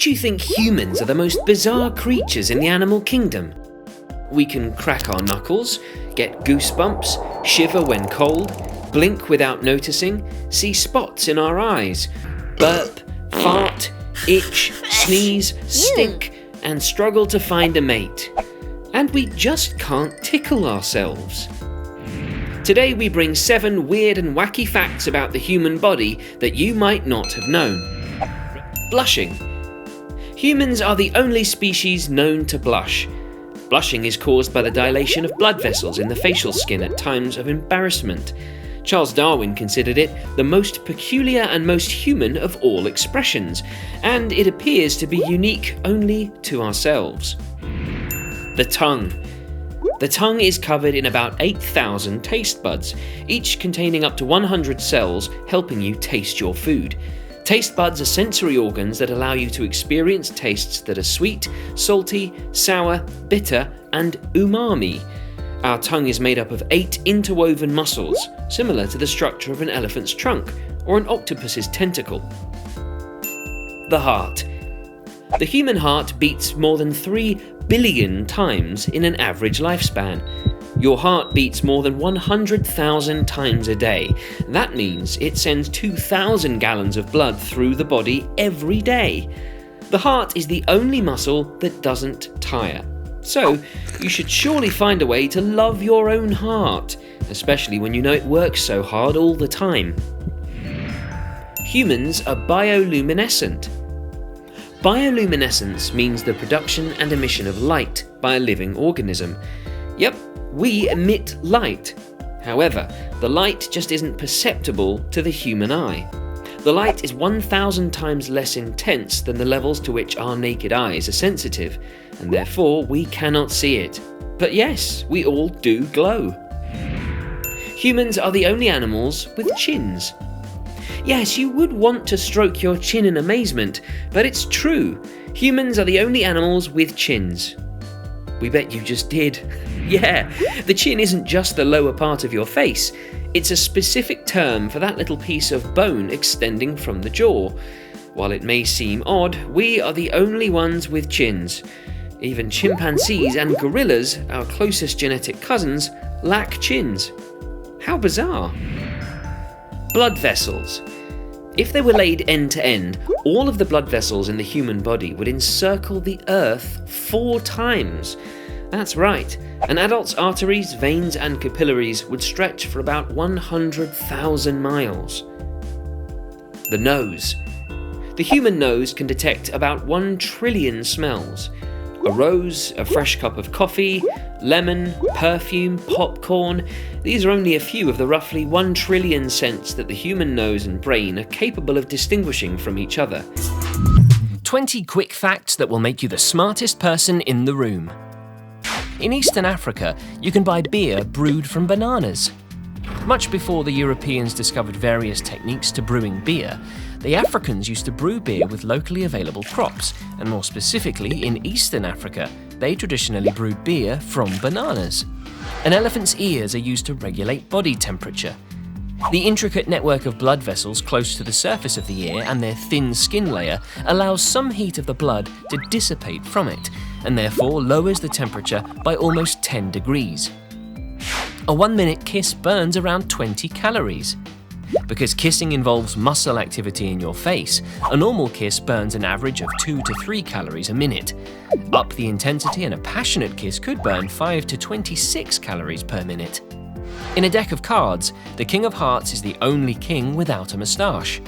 Don't you think humans are the most bizarre creatures in the animal kingdom? We can crack our knuckles, get goosebumps, shiver when cold, blink without noticing, see spots in our eyes, burp, fart, itch, sneeze, stink, and struggle to find a mate. And we just can't tickle ourselves. Today we bring 7 weird and wacky facts about the human body that you might not have known. Blushing. Humans are the only species known to blush. Blushing is caused by the dilation of blood vessels in the facial skin at times of embarrassment. Charles Darwin considered it the most peculiar and most human of all expressions, and it appears to be unique only to ourselves. The tongue. The tongue is covered in about 8,000 taste buds, each containing up to 100 cells helping you taste your food. Taste buds are sensory organs that allow you to experience tastes that are sweet, salty, sour, bitter, and umami. Our tongue is made up of 8 interwoven muscles, similar to the structure of an elephant's trunk or an octopus's tentacle. The heart. The human heart beats more than 3 billion times in an average lifespan. Your heart beats more than 100,000 times a day. That means it sends 2,000 gallons of blood through the body every day. The heart is the only muscle that doesn't tire. So, you should surely find a way to love your own heart, especially when you know it works so hard all the time. Humans are bioluminescent. Bioluminescence means the production and emission of light by a living organism. Yep, we emit light. However, the light just isn't perceptible to the human eye. The light is 1,000 times less intense than the levels to which our naked eyes are sensitive, and therefore we cannot see it. But yes, we all do glow. Humans are the only animals with chins. Yes, you would want to stroke your chin in amazement, but it's true. Humans are the only animals with chins. We bet you just did. Yeah, the chin isn't just the lower part of your face. It's a specific term for that little piece of bone extending from the jaw. While it may seem odd, we are the only ones with chins. Even chimpanzees and gorillas, our closest genetic cousins, lack chins. How bizarre. Blood vessels. If they were laid end to end, all of the blood vessels in the human body would encircle the Earth 4 times. That's right, an adult's arteries, veins and capillaries would stretch for about 100,000 miles. The nose. The human nose can detect about 1 trillion smells. A rose, a fresh cup of coffee, lemon, perfume, popcorn. These are only a few of the roughly 1 trillion scents that the human nose and brain are capable of distinguishing from each other. 20 quick facts that will make you the smartest person in the room. In Eastern Africa, you can buy beer brewed from bananas. Much before the Europeans discovered various techniques to brewing beer, the Africans used to brew beer with locally available crops, and more specifically in Eastern Africa, they traditionally brewed beer from bananas. An elephant's ears are used to regulate body temperature. The intricate network of blood vessels close to the surface of the ear and their thin skin layer allows some heat of the blood to dissipate from it, and therefore lowers the temperature by almost 10 degrees. A 1-minute kiss burns around 20 calories. Because kissing involves muscle activity in your face, a normal kiss burns an average of 2 to 3 calories a minute. Up the intensity and a passionate kiss could burn 5 to 26 calories per minute. In a deck of cards, the King of Hearts is the only king without a moustache.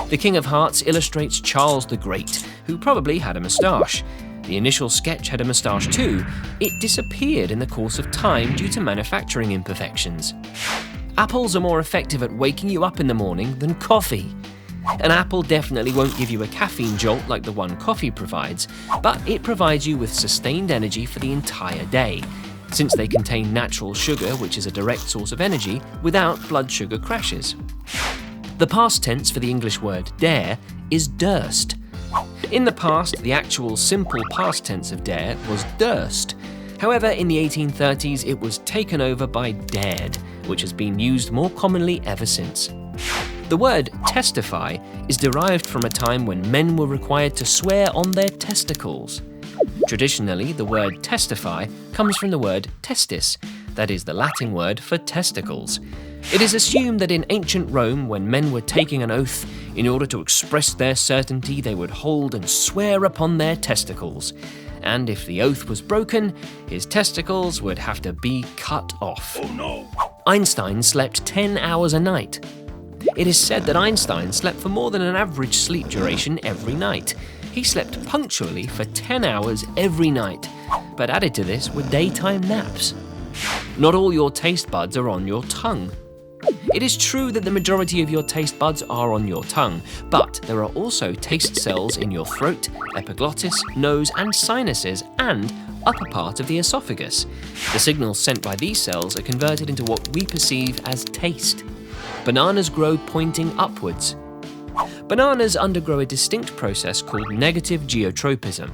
The King of Hearts illustrates Charles the Great, who probably had a moustache. The initial sketch had a moustache too. It disappeared in the course of time due to manufacturing imperfections. Apples are more effective at waking you up in the morning than coffee. An apple definitely won't give you a caffeine jolt like the one coffee provides, but it provides you with sustained energy for the entire day, since they contain natural sugar, which is a direct source of energy, without blood sugar crashes. The past tense for the English word dare is durst. In the past, the actual simple past tense of dare was durst. However, in the 1830s, it was taken over by dared, which has been used more commonly ever since. The word testify is derived from a time when men were required to swear on their testicles. Traditionally, the word testify comes from the word testis, that is the Latin word for testicles. It is assumed that in ancient Rome, when men were taking an oath, in order to express their certainty, they would hold and swear upon their testicles. And if the oath was broken, his testicles would have to be cut off. Oh no! Einstein slept 10 hours a night. It is said that Einstein slept for more than an average sleep duration every night. He slept punctually for 10 hours every night, but added to this were daytime naps. Not all your taste buds are on your tongue. It is true that the majority of your taste buds are on your tongue, but there are also taste cells in your throat, epiglottis, nose and sinuses, and upper part of the esophagus. The signals sent by these cells are converted into what we perceive as taste. Bananas grow pointing upwards. Bananas undergo a distinct process called negative geotropism.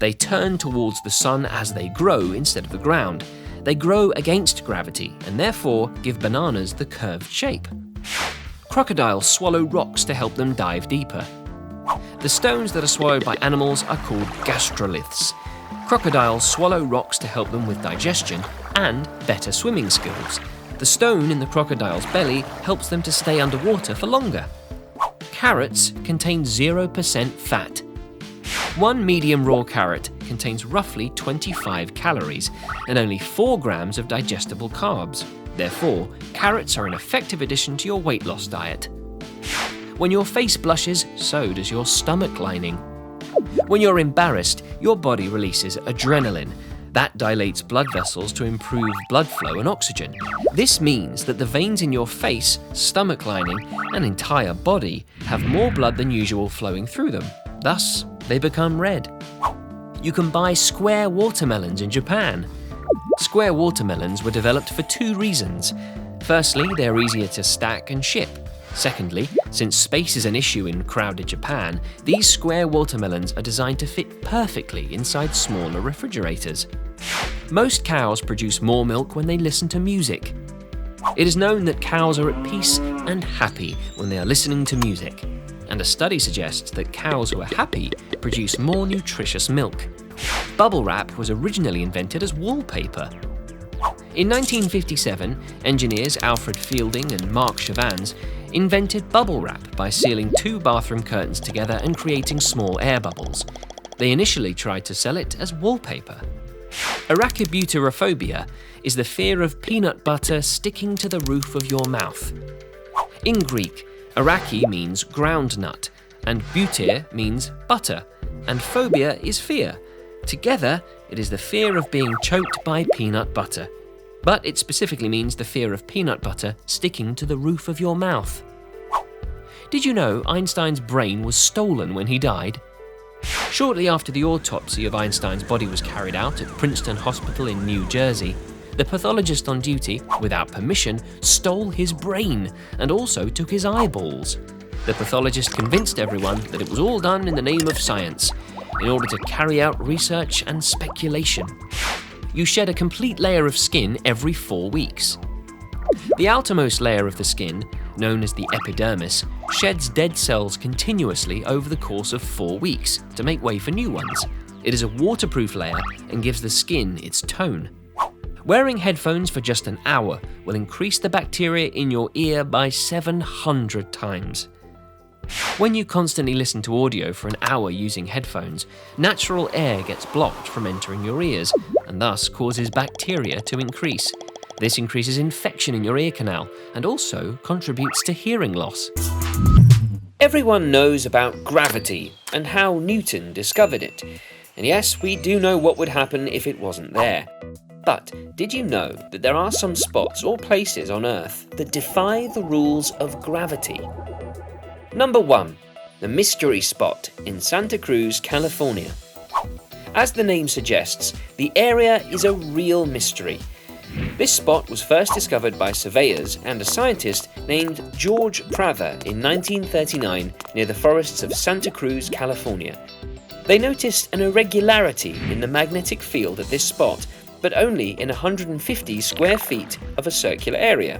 They turn towards the sun as they grow instead of the ground. They grow against gravity and therefore give bananas the curved shape. Crocodiles swallow rocks to help them dive deeper. The stones that are swallowed by animals are called gastroliths. Crocodiles swallow rocks to help them with digestion and better swimming skills. The stone in the crocodile's belly helps them to stay underwater for longer. Carrots contain 0% fat. One medium raw carrot contains roughly 25 calories and only 4 grams of digestible carbs. Therefore, carrots are an effective addition to your weight loss diet. When your face blushes, so does your stomach lining. When you're embarrassed, your body releases adrenaline. That dilates blood vessels to improve blood flow and oxygen. This means that the veins in your face, stomach lining, and entire body have more blood than usual flowing through them. Thus, they become red. You can buy square watermelons in Japan. Square watermelons were developed for 2 reasons. Firstly, they're easier to stack and ship. Secondly, since space is an issue in crowded Japan, these square watermelons are designed to fit perfectly inside smaller refrigerators. Most cows produce more milk when they listen to music. It is known that cows are at peace and happy when they are listening to music, and a study suggests that cows who are happy produce more nutritious milk. Bubble wrap was originally invented as wallpaper. In 1957, engineers Alfred Fielding and Mark Chavans invented bubble wrap by sealing 2 bathroom curtains together and creating small air bubbles. They initially tried to sell it as wallpaper. Arachibutyrophobia is the fear of peanut butter sticking to the roof of your mouth. In Greek, araki means ground nut, and butyr means butter, and phobia is fear. Together, it is the fear of being choked by peanut butter. But it specifically means the fear of peanut butter sticking to the roof of your mouth. Did you know Einstein's brain was stolen when he died? Shortly after the autopsy of Einstein's body was carried out at Princeton Hospital in New Jersey, the pathologist on duty, without permission, stole his brain and also took his eyeballs. The pathologist convinced everyone that it was all done in the name of science, in order to carry out research and speculation. You shed a complete layer of skin every 4 weeks. The outermost layer of the skin, known as the epidermis, sheds dead cells continuously over the course of 4 weeks to make way for new ones. It is a waterproof layer and gives the skin its tone. Wearing headphones for just an hour will increase the bacteria in your ear by 700 times. When you constantly listen to audio for an hour using headphones, natural air gets blocked from entering your ears and thus causes bacteria to increase. This increases infection in your ear canal and also contributes to hearing loss. Everyone knows about gravity and how Newton discovered it. And yes, we do know what would happen if it wasn't there. But did you know that there are some spots or places on Earth that defy the rules of gravity? Number 1. The Mystery Spot in Santa Cruz, California. As the name suggests, the area is a real mystery. This spot was first discovered by surveyors and a scientist named George Prather in 1939 near the forests of Santa Cruz, California. They noticed an irregularity in the magnetic field at this spot, but only in 150 square feet of a circular area.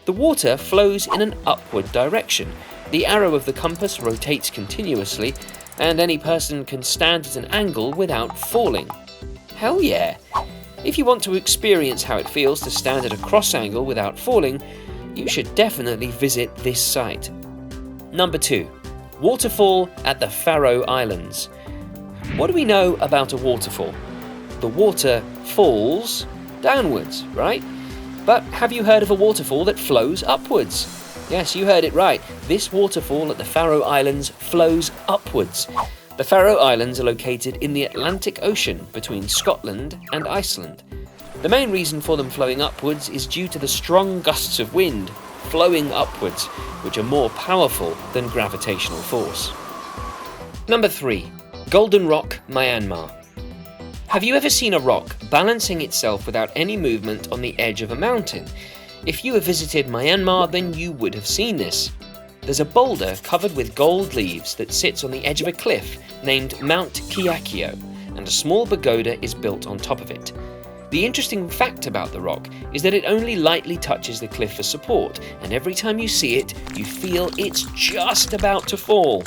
The water flows in an upward direction. The arrow of the compass rotates continuously, and any person can stand at an angle without falling. Hell yeah! If you want to experience how it feels to stand at a cross angle without falling, you should definitely visit this site. Number 2. Waterfall at the Faroe Islands. What do we know about a waterfall? The water falls downwards, right? But have you heard of a waterfall that flows upwards? Yes, you heard it right. This waterfall at the Faroe Islands flows upwards. The Faroe Islands are located in the Atlantic Ocean between Scotland and Iceland. The main reason for them flowing upwards is due to the strong gusts of wind flowing upwards, which are more powerful than gravitational force. Number 3. Golden Rock, Myanmar. Have you ever seen a rock balancing itself without any movement on the edge of a mountain? If you have visited Myanmar, then you would have seen this. There's a boulder covered with gold leaves that sits on the edge of a cliff named Mount Kyaikyo, and a small pagoda is built on top of it. The interesting fact about the rock is that it only lightly touches the cliff for support, and every time you see it, you feel it's just about to fall.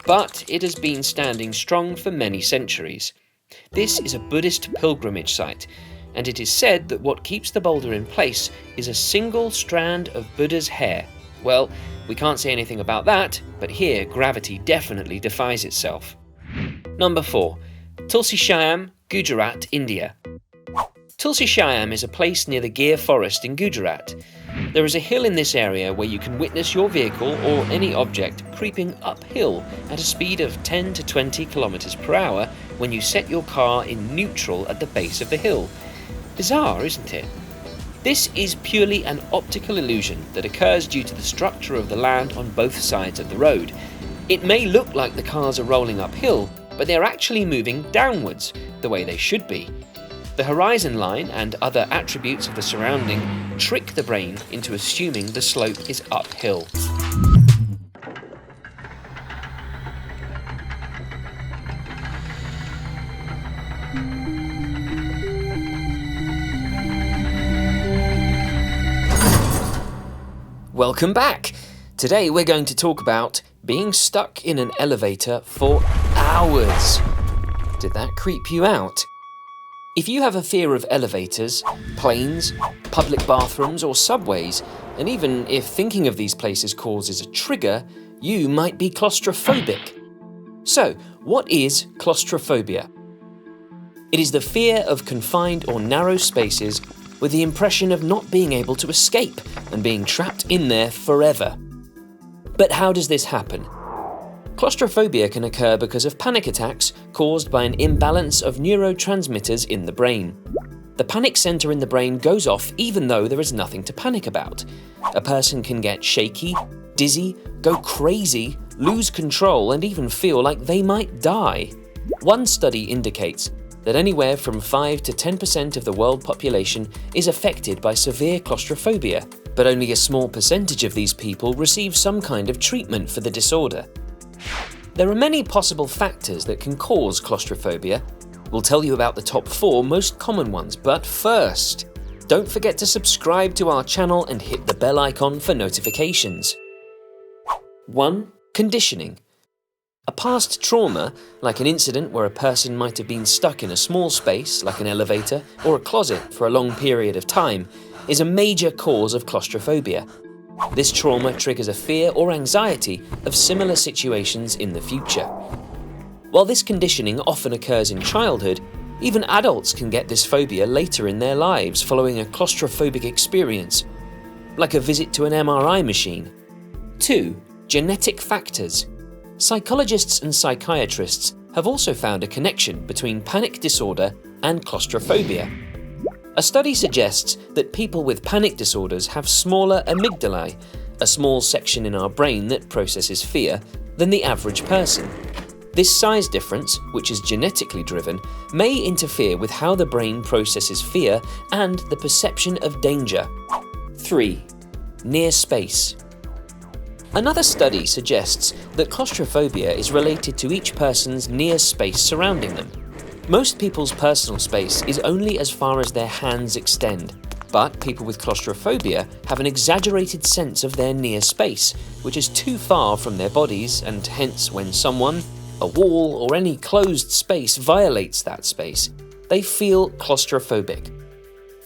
But it has been standing strong for many centuries. This is a Buddhist pilgrimage site, and it is said that what keeps the boulder in place is a single strand of Buddha's hair. Well, we can't say anything about that, but here gravity definitely defies itself. Number 4. Tulsi Shyam, Gujarat, India. Tulsi Shyam is a place near the Gir forest in Gujarat. There is a hill in this area where you can witness your vehicle or any object creeping uphill at a speed of 10 to 20 kilometers per hour when you set your car in neutral at the base of the hill. Bizarre, isn't it? This is purely an optical illusion that occurs due to the structure of the land on both sides of the road. It may look like the cars are rolling uphill, but they are actually moving downwards, the way they should be. The horizon line and other attributes of the surrounding trick the brain into assuming the slope is uphill. Welcome back! Today we're going to talk about being stuck in an elevator for hours. Did that creep you out? If you have a fear of elevators, planes, public bathrooms or subways, and even if thinking of these places causes a trigger, you might be claustrophobic. So, what is claustrophobia? It is the fear of confined or narrow spaces with the impression of not being able to escape and being trapped in there forever. But how does this happen? Claustrophobia can occur because of panic attacks caused by an imbalance of neurotransmitters in the brain. The panic center in the brain goes off even though there is nothing to panic about. A person can get shaky, dizzy, go crazy, lose control, and even feel like they might die. One study indicates that anywhere from 5 to 10% of the world population is affected by severe claustrophobia, but only a small percentage of these people receive some kind of treatment for the disorder. There are many possible factors that can cause claustrophobia. We'll tell you about the top 4 most common ones, but first, don't forget to subscribe to our channel and hit the bell icon for notifications. 1. Conditioning. A past trauma, like an incident where a person might have been stuck in a small space, like an elevator or a closet for a long period of time, is a major cause of claustrophobia. This trauma triggers a fear or anxiety of similar situations in the future. While this conditioning often occurs in childhood, even adults can get this phobia later in their lives following a claustrophobic experience, like a visit to an MRI machine. 2. Genetic factors. Psychologists and psychiatrists have also found a connection between panic disorder and claustrophobia. A study suggests that people with panic disorders have smaller amygdalae, a small section in our brain that processes fear, than the average person. This size difference, which is genetically driven, may interfere with how the brain processes fear and the perception of danger. 3. Near space. Another study suggests that claustrophobia is related to each person's near space surrounding them. Most people's personal space is only as far as their hands extend. But people with claustrophobia have an exaggerated sense of their near space, which is too far from their bodies, and hence when someone, a wall, or any closed space violates that space, they feel claustrophobic.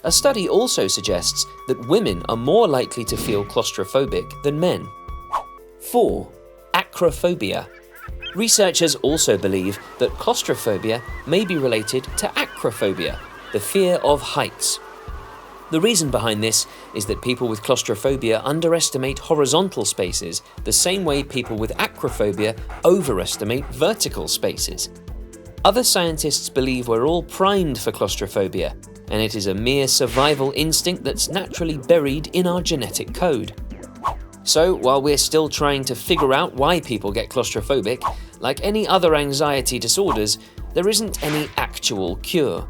A study also suggests that women are more likely to feel claustrophobic than men. 4. Acrophobia. Researchers also believe that claustrophobia may be related to acrophobia, the fear of heights. The reason behind this is that people with claustrophobia underestimate horizontal spaces the same way people with acrophobia overestimate vertical spaces. Other scientists believe we're all primed for claustrophobia, and it is a mere survival instinct that's naturally buried in our genetic code. So, while we're still trying to figure out why people get claustrophobic, like any other anxiety disorders, there isn't any actual cure.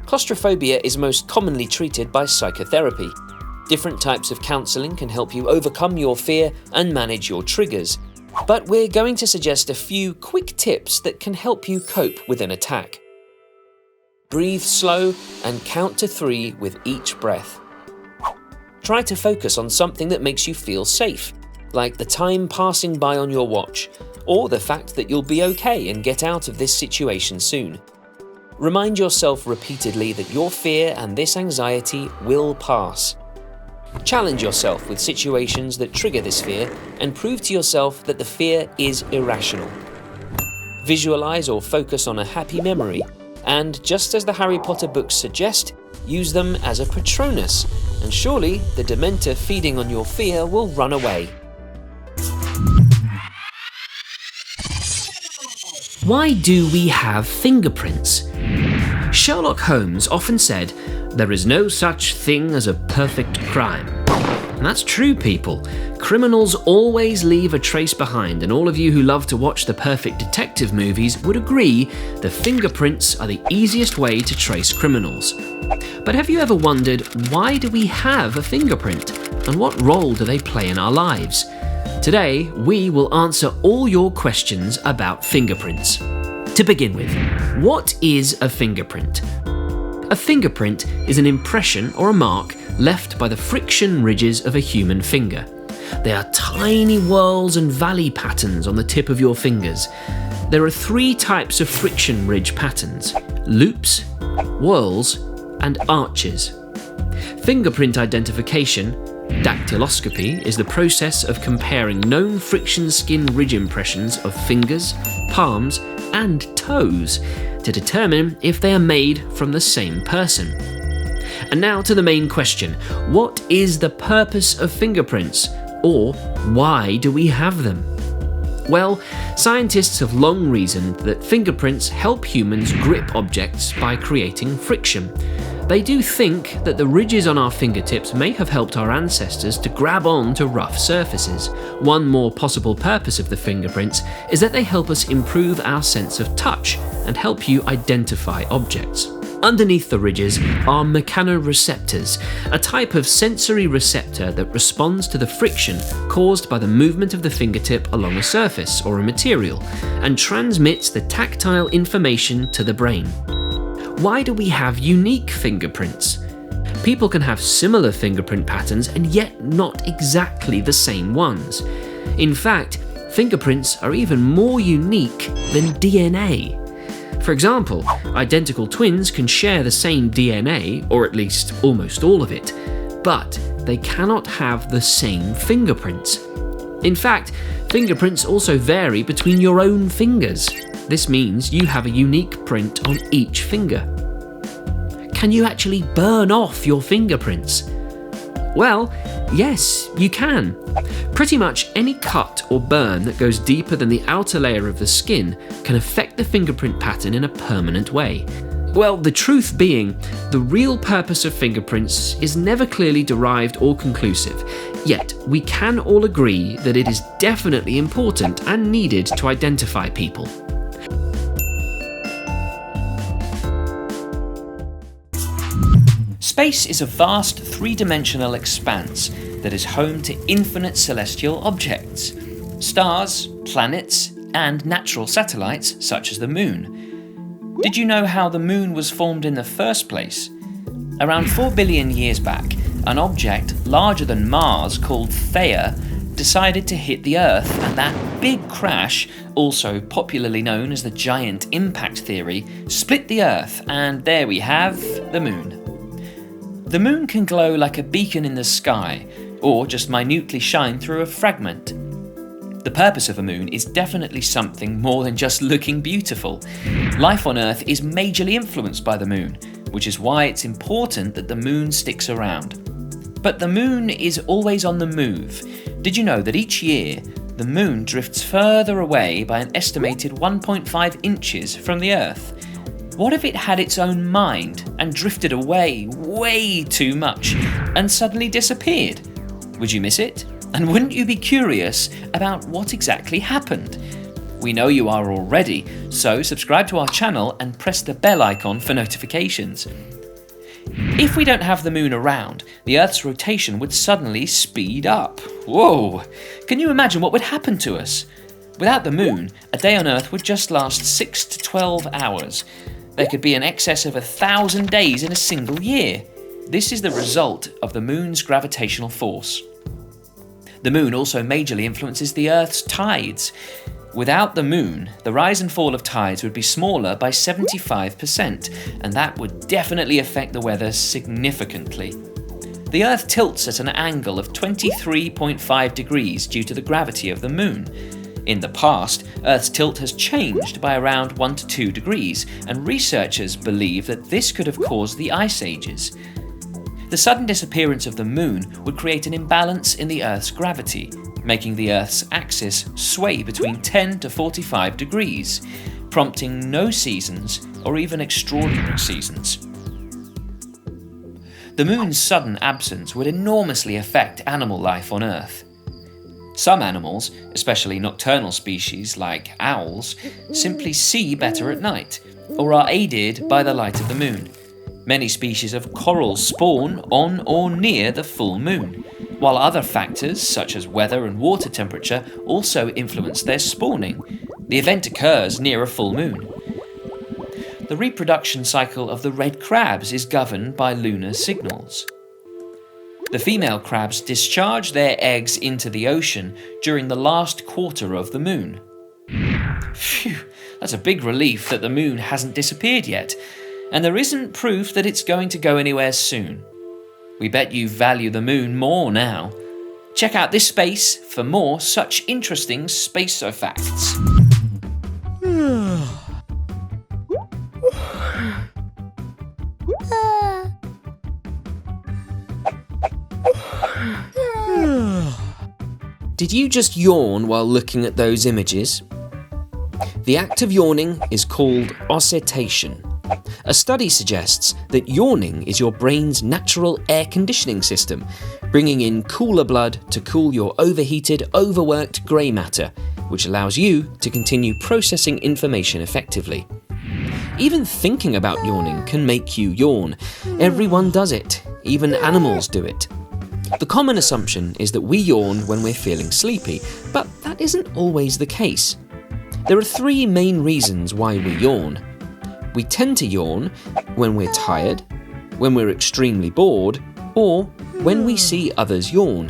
Claustrophobia is most commonly treated by psychotherapy. Different types of counselling can help you overcome your fear and manage your triggers. But we're going to suggest a few quick tips that can help you cope with an attack. Breathe slow and count to 3 with each breath. Try to focus on something that makes you feel safe, like the time passing by on your watch, or the fact that you'll be okay and get out of this situation soon. Remind yourself repeatedly that your fear and this anxiety will pass. Challenge yourself with situations that trigger this fear and prove to yourself that the fear is irrational. Visualize or focus on a happy memory, and just as the Harry Potter books suggest, use them as a Patronus, and surely the Dementor feeding on your fear will run away. Why do we have fingerprints? Sherlock Holmes often said, "There is no such thing as a perfect crime." And that's true, people. Criminals always leave a trace behind, and all of you who love to watch the perfect detective movies would agree the fingerprints are the easiest way to trace criminals. But have you ever wondered, why do we have a fingerprint? And what role do they play in our lives? Today, we will answer all your questions about fingerprints. To begin with, what is a fingerprint? A fingerprint is an impression or a mark left by the friction ridges of a human finger. They are tiny whorls and valley patterns on the tip of your fingers. There are 3 types of friction ridge patterns: loops, whorls, and arches. Fingerprint identification, dactyloscopy, is the process of comparing known friction skin ridge impressions of fingers, palms, and toes to determine if they are made from the same person. And now to the main question: what is the purpose of fingerprints? Or why do we have them? Well, scientists have long reasoned that fingerprints help humans grip objects by creating friction. They do think that the ridges on our fingertips may have helped our ancestors to grab on to rough surfaces. One more possible purpose of the fingerprints is that they help us improve our sense of touch and help you identify objects. Underneath the ridges are mechanoreceptors, a type of sensory receptor that responds to the friction caused by the movement of the fingertip along a surface or a material and transmits the tactile information to the brain. Why do we have unique fingerprints? People can have similar fingerprint patterns and yet not exactly the same ones. In fact, fingerprints are even more unique than DNA. For example, identical twins can share the same DNA, or at least almost all of it, but they cannot have the same fingerprints. In fact, fingerprints also vary between your own fingers. This means you have a unique print on each finger. Can you actually burn off your fingerprints? Well, yes, you can. Pretty much any cut or burn that goes deeper than the outer layer of the skin can affect the fingerprint pattern in a permanent way. Well, the truth being, the real purpose of fingerprints is never clearly derived or conclusive, yet we can all agree that it is definitely important and needed to identify people. Space is a vast three-dimensional expanse that is home to infinite celestial objects, stars, planets, and natural satellites such as the Moon. Did you know how the Moon was formed in the first place? Around 4 billion years back, an object larger than Mars called Theia decided to hit the Earth, and that big crash, also popularly known as the giant impact theory, split the Earth, and there we have the Moon. The Moon can glow like a beacon in the sky, or just minutely shine through a fragment. The purpose of a moon is definitely something more than just looking beautiful. Life on Earth is majorly influenced by the moon, which is why it's important that the moon sticks around. But the moon is always on the move. Did you know that each year, the moon drifts further away by an estimated 1.5 inches from the Earth? What if it had its own mind and drifted away way too much and suddenly disappeared? Would you miss it? And wouldn't you be curious about what exactly happened? We know you are already, so subscribe to our channel and press the bell icon for notifications. If we don't have the moon around, the Earth's rotation would suddenly speed up. Whoa! Can you imagine what would happen to us? Without the moon, a day on Earth would just last 6 to 12 hours. There could be an excess of 1,000 days in a single year. This is the result of the moon's gravitational force. The moon also majorly influences the Earth's tides. Without the moon, the rise and fall of tides would be smaller by 75%, and that would definitely affect the weather significantly. The Earth tilts at an angle of 23.5 degrees due to the gravity of the moon. In the past, Earth's tilt has changed by around 1 to 2 degrees, and researchers believe that this could have caused the ice ages. The sudden disappearance of the moon would create an imbalance in the Earth's gravity, making the Earth's axis sway between 10 to 45 degrees, prompting no seasons or even extraordinary seasons. The moon's sudden absence would enormously affect animal life on Earth. Some animals, especially nocturnal species like owls, simply see better at night, or are aided by the light of the moon. Many species of corals spawn on or near the full moon, while other factors such as weather and water temperature also influence their spawning. The event occurs near a full moon. The reproduction cycle of the red crabs is governed by lunar signals. The female crabs discharge their eggs into the ocean during the last quarter of the moon. Phew, that's a big relief that the moon hasn't disappeared yet. And there isn't proof that it's going to go anywhere soon. We bet you value the moon more now. Check out this space for more such interesting space facts. Did you just yawn while looking at those images? The act of yawning is called oscitation. A study suggests that yawning is your brain's natural air conditioning system, bringing in cooler blood to cool your overheated, overworked grey matter, which allows you to continue processing information effectively. Even thinking about yawning can make you yawn. Everyone does it, even animals do it. The common assumption is that we yawn when we're feeling sleepy, but that isn't always the case. There are 3 main reasons why we yawn. We tend to yawn when we're tired, when we're extremely bored, or when we see others yawn.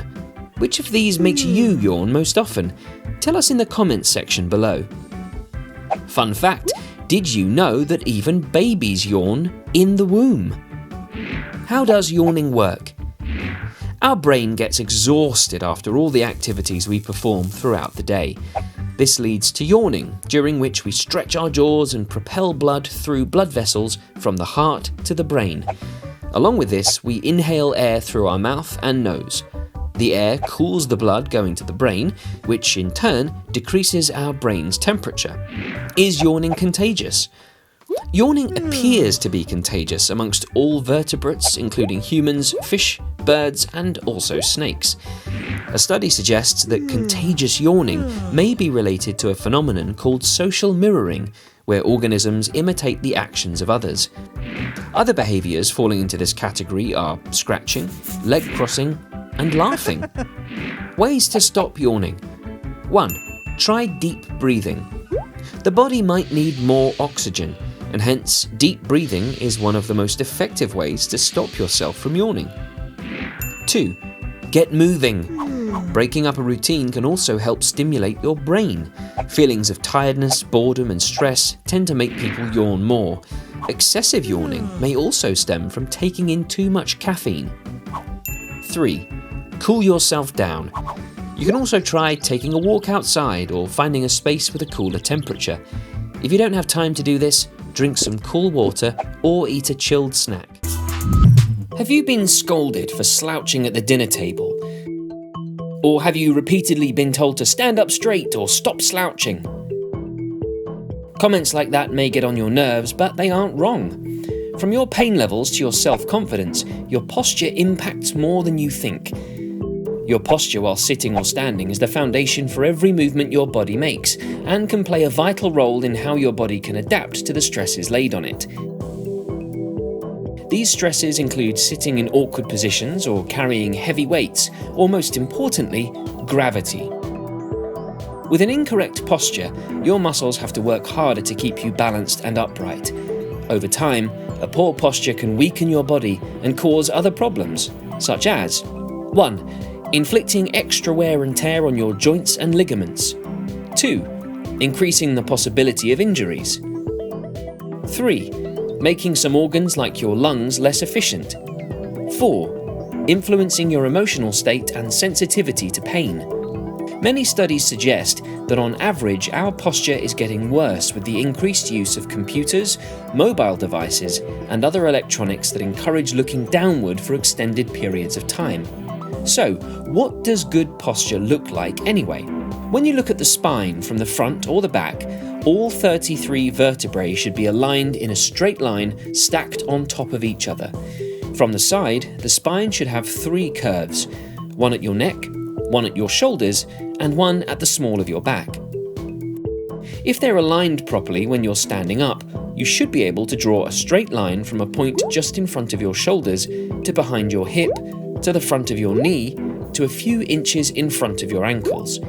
Which of these makes you yawn most often? Tell us in the comments section below. Fun fact, did you know that even babies yawn in the womb? How does yawning work? Our brain gets exhausted after all the activities we perform throughout the day. This leads to yawning, during which we stretch our jaws and propel blood through blood vessels from the heart to the brain. Along with this, we inhale air through our mouth and nose. The air cools the blood going to the brain, which in turn decreases our brain's temperature. Is yawning contagious? Yawning appears to be contagious amongst all vertebrates, including humans, fish, birds, and also snakes. A study suggests that contagious yawning may be related to a phenomenon called social mirroring, where organisms imitate the actions of others. Other behaviours falling into this category are scratching, leg crossing, and laughing. Ways to stop yawning. 1. Try deep breathing. The body might need more oxygen. and hence deep breathing is one of the most effective ways to stop yourself from yawning. 2. Get moving. Breaking up a routine can also help stimulate your brain. Feelings of tiredness, boredom, and stress tend to make people yawn more. Excessive yawning may also stem from taking in too much caffeine. 3. Cool yourself down. You can also try taking a walk outside or finding a space with a cooler temperature. If you don't have time to do this, drink some cool water or eat a chilled snack. Have you been scolded for slouching at the dinner table? Or have you repeatedly been told to stand up straight or stop slouching? Comments like that may get on your nerves, but they aren't wrong. From your pain levels to your self-confidence, your posture impacts more than you think. Your posture while sitting or standing is the foundation for every movement your body makes, and can play a vital role in how your body can adapt to the stresses laid on it. These stresses include sitting in awkward positions or carrying heavy weights, or most importantly, gravity. With an incorrect posture, your muscles have to work harder to keep you balanced and upright. Over time, a poor posture can weaken your body and cause other problems, such as 1. Inflicting extra wear and tear on your joints and ligaments. 2. Increasing the possibility of injuries. 3. Making some organs like your lungs less efficient. 4. Influencing your emotional state and sensitivity to pain. Many studies suggest that on average our posture is getting worse with the increased use of computers, mobile devices, and other electronics that encourage looking downward for extended periods of time. So, what does good posture look like anyway? When you look at the spine from the front or the back, all 33 vertebrae should be aligned in a straight line stacked on top of each other. From the side, the spine should have 3 curves, one at your neck, one at your shoulders, and one at the small of your back. If they're aligned properly when you're standing up, you should be able to draw a straight line from a point just in front of your shoulders to behind your hip, to the front of your knee, to a few inches in front of your ankles.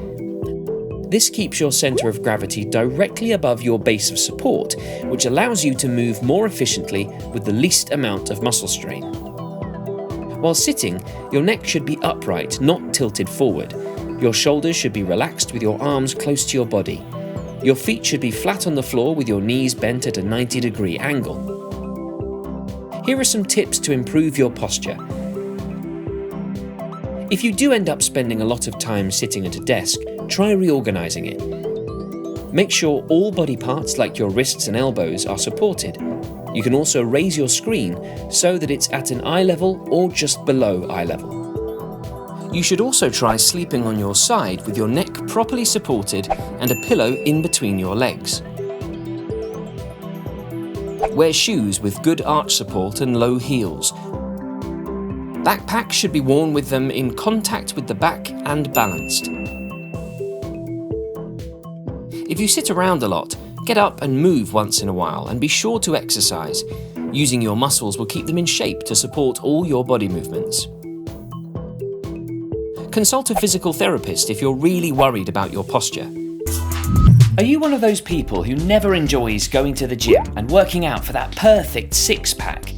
This keeps your centre of gravity directly above your base of support, which allows you to move more efficiently with the least amount of muscle strain. While sitting, your neck should be upright, not tilted forward. Your shoulders should be relaxed with your arms close to your body. Your feet should be flat on the floor with your knees bent at a 90-degree angle. Here are some tips to improve your posture. If you do end up spending a lot of time sitting at a desk, try reorganizing it. Make sure all body parts like your wrists and elbows are supported. You can also raise your screen so that it's at an eye level or just below eye level. You should also try sleeping on your side with your neck properly supported and a pillow in between your legs. Wear shoes with good arch support and low heels. Backpacks should be worn with them in contact with the back and balanced. If you sit around a lot, get up and move once in a while and be sure to exercise. Using your muscles will keep them in shape to support all your body movements. Consult a physical therapist if you're really worried about your posture. Are you one of those people who never enjoys going to the gym and working out for that perfect six-pack?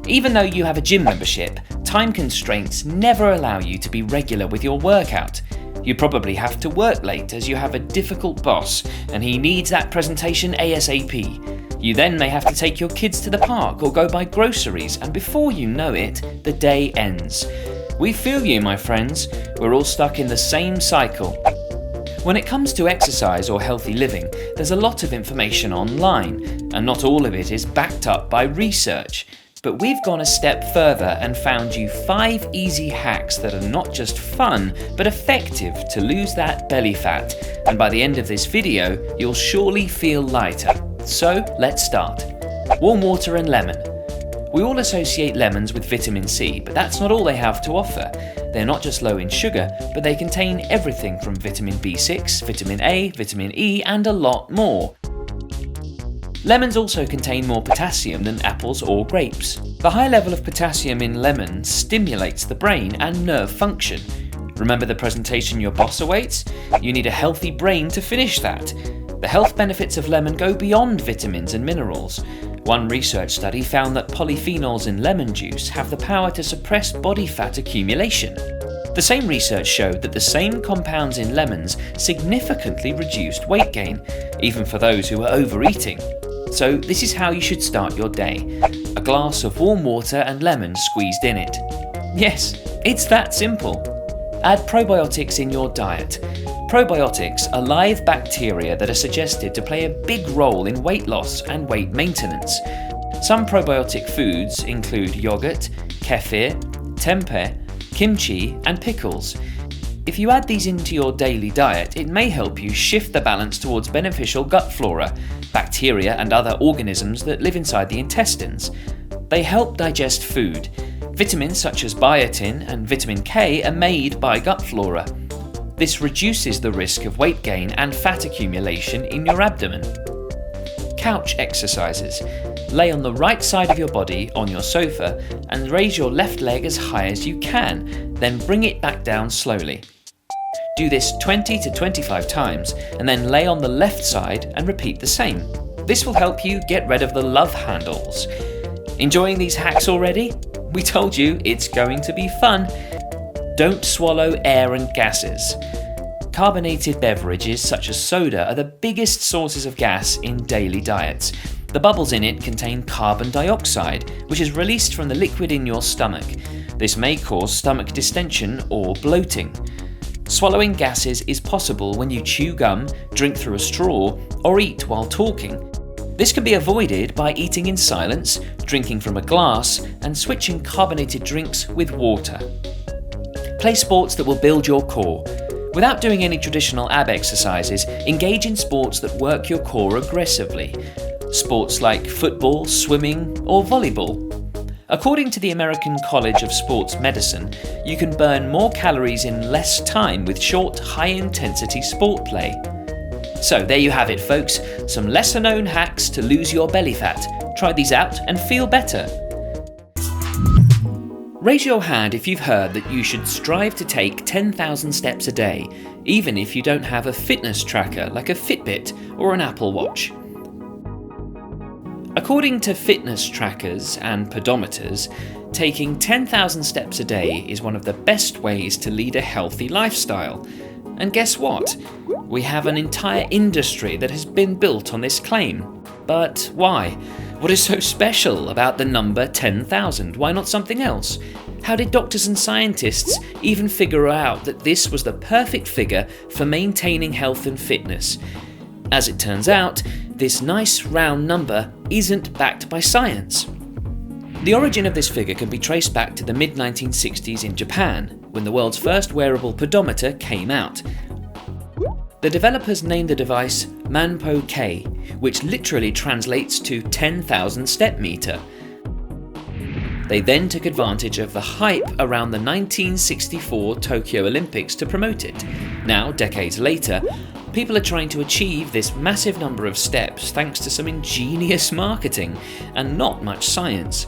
Even though you have a gym membership, time constraints never allow you to be regular with your workout. You probably have to work late as you have a difficult boss and he needs that presentation ASAP. You then may have to take your kids to the park or go buy groceries, and before you know it, the day ends. We feel you, my friends. We're all stuck in the same cycle. When it comes to exercise or healthy living, there's a lot of information online, and not all of it is backed up by research. But we've gone a step further and found you 5 easy hacks that are not just fun, but effective to lose that belly fat. And by the end of this video, you'll surely feel lighter. So let's start. Warm water and lemon. We all associate lemons with vitamin C, but that's not all they have to offer. They're not just low in sugar, but they contain everything from vitamin B6, vitamin A, vitamin E, and a lot more. Lemons also contain more potassium than apples or grapes. The high level of potassium in lemons stimulates the brain and nerve function. Remember the presentation your boss awaits? You need a healthy brain to finish that. The health benefits of lemon go beyond vitamins and minerals. One research study found that polyphenols in lemon juice have the power to suppress body fat accumulation. The same research showed that the same compounds in lemons significantly reduced weight gain, even for those who are overeating. So this is how you should start your day. A glass of warm water and lemon squeezed in it. Yes, it's that simple. Add probiotics in your diet. Probiotics are live bacteria that are suggested to play a big role in weight loss and weight maintenance. Some probiotic foods include yogurt, kefir, tempeh, kimchi, and pickles. If you add these into your daily diet, it may help you shift the balance towards beneficial gut flora, bacteria and other organisms that live inside the intestines. They help digest food. Vitamins such as biotin and vitamin K are made by gut flora. This reduces the risk of weight gain and fat accumulation in your abdomen. Couch exercises. Lay on the right side of your body on your sofa and raise your left leg as high as you can, then bring it back down slowly. Do this 20 to 25 times and then lay on the left side and repeat the same. This will help you get rid of the love handles. Enjoying these hacks already? We told you it's going to be fun. Don't swallow air and gases. Carbonated beverages such as soda are the biggest sources of gas in daily diets. The bubbles in it contain carbon dioxide, which is released from the liquid in your stomach. This may cause stomach distension or bloating. Swallowing gases is possible when you chew gum, drink through a straw, or eat while talking. This can be avoided by eating in silence, drinking from a glass, and switching carbonated drinks with water. Play sports that will build your core. Without doing any traditional ab exercises, engage in sports that work your core aggressively. Sports like football, swimming, or volleyball. According to the American College of Sports Medicine, you can burn more calories in less time with short, high-intensity sport play. So there you have it, folks. Some lesser-known hacks to lose your belly fat. Try these out and feel better. Raise your hand if you've heard that you should strive to take 10,000 steps a day, even if you don't have a fitness tracker like a Fitbit or an Apple Watch. According to fitness trackers and pedometers, taking 10,000 steps a day is one of the best ways to lead a healthy lifestyle. And guess what? We have an entire industry that has been built on this claim. But why? What is so special about the number 10,000? Why not something else? How did doctors and scientists even figure out that this was the perfect figure for maintaining health and fitness? As it turns out, this nice round number isn't backed by science. The origin of this figure can be traced back to the mid-1960s in Japan, when the world's first wearable pedometer came out. The developers named the device Manpo-K, which literally translates to 10,000 step meter. They then took advantage of the hype around the 1964 Tokyo Olympics to promote it. Now, decades later, people are trying to achieve this massive number of steps thanks to some ingenious marketing and not much science.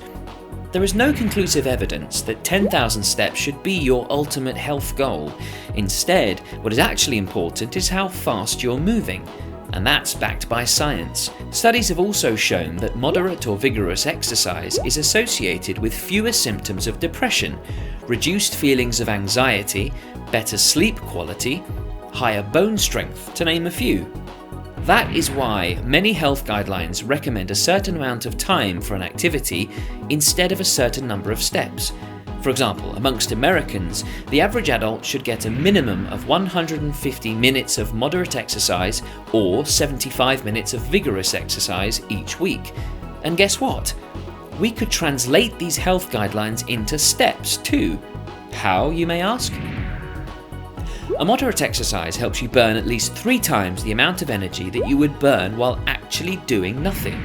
There is no conclusive evidence that 10,000 steps should be your ultimate health goal. Instead, what is actually important is how fast you're moving, and that's backed by science. Studies have also shown that moderate or vigorous exercise is associated with fewer symptoms of depression, reduced feelings of anxiety, better sleep quality, higher bone strength, to name a few. That is why many health guidelines recommend a certain amount of time for an activity instead of a certain number of steps. For example, amongst Americans, the average adult should get a minimum of 150 minutes of moderate exercise or 75 minutes of vigorous exercise each week. And guess what? We could translate these health guidelines into steps too. How, you may ask? A moderate exercise helps you burn at least 3 times the amount of energy that you would burn while actually doing nothing.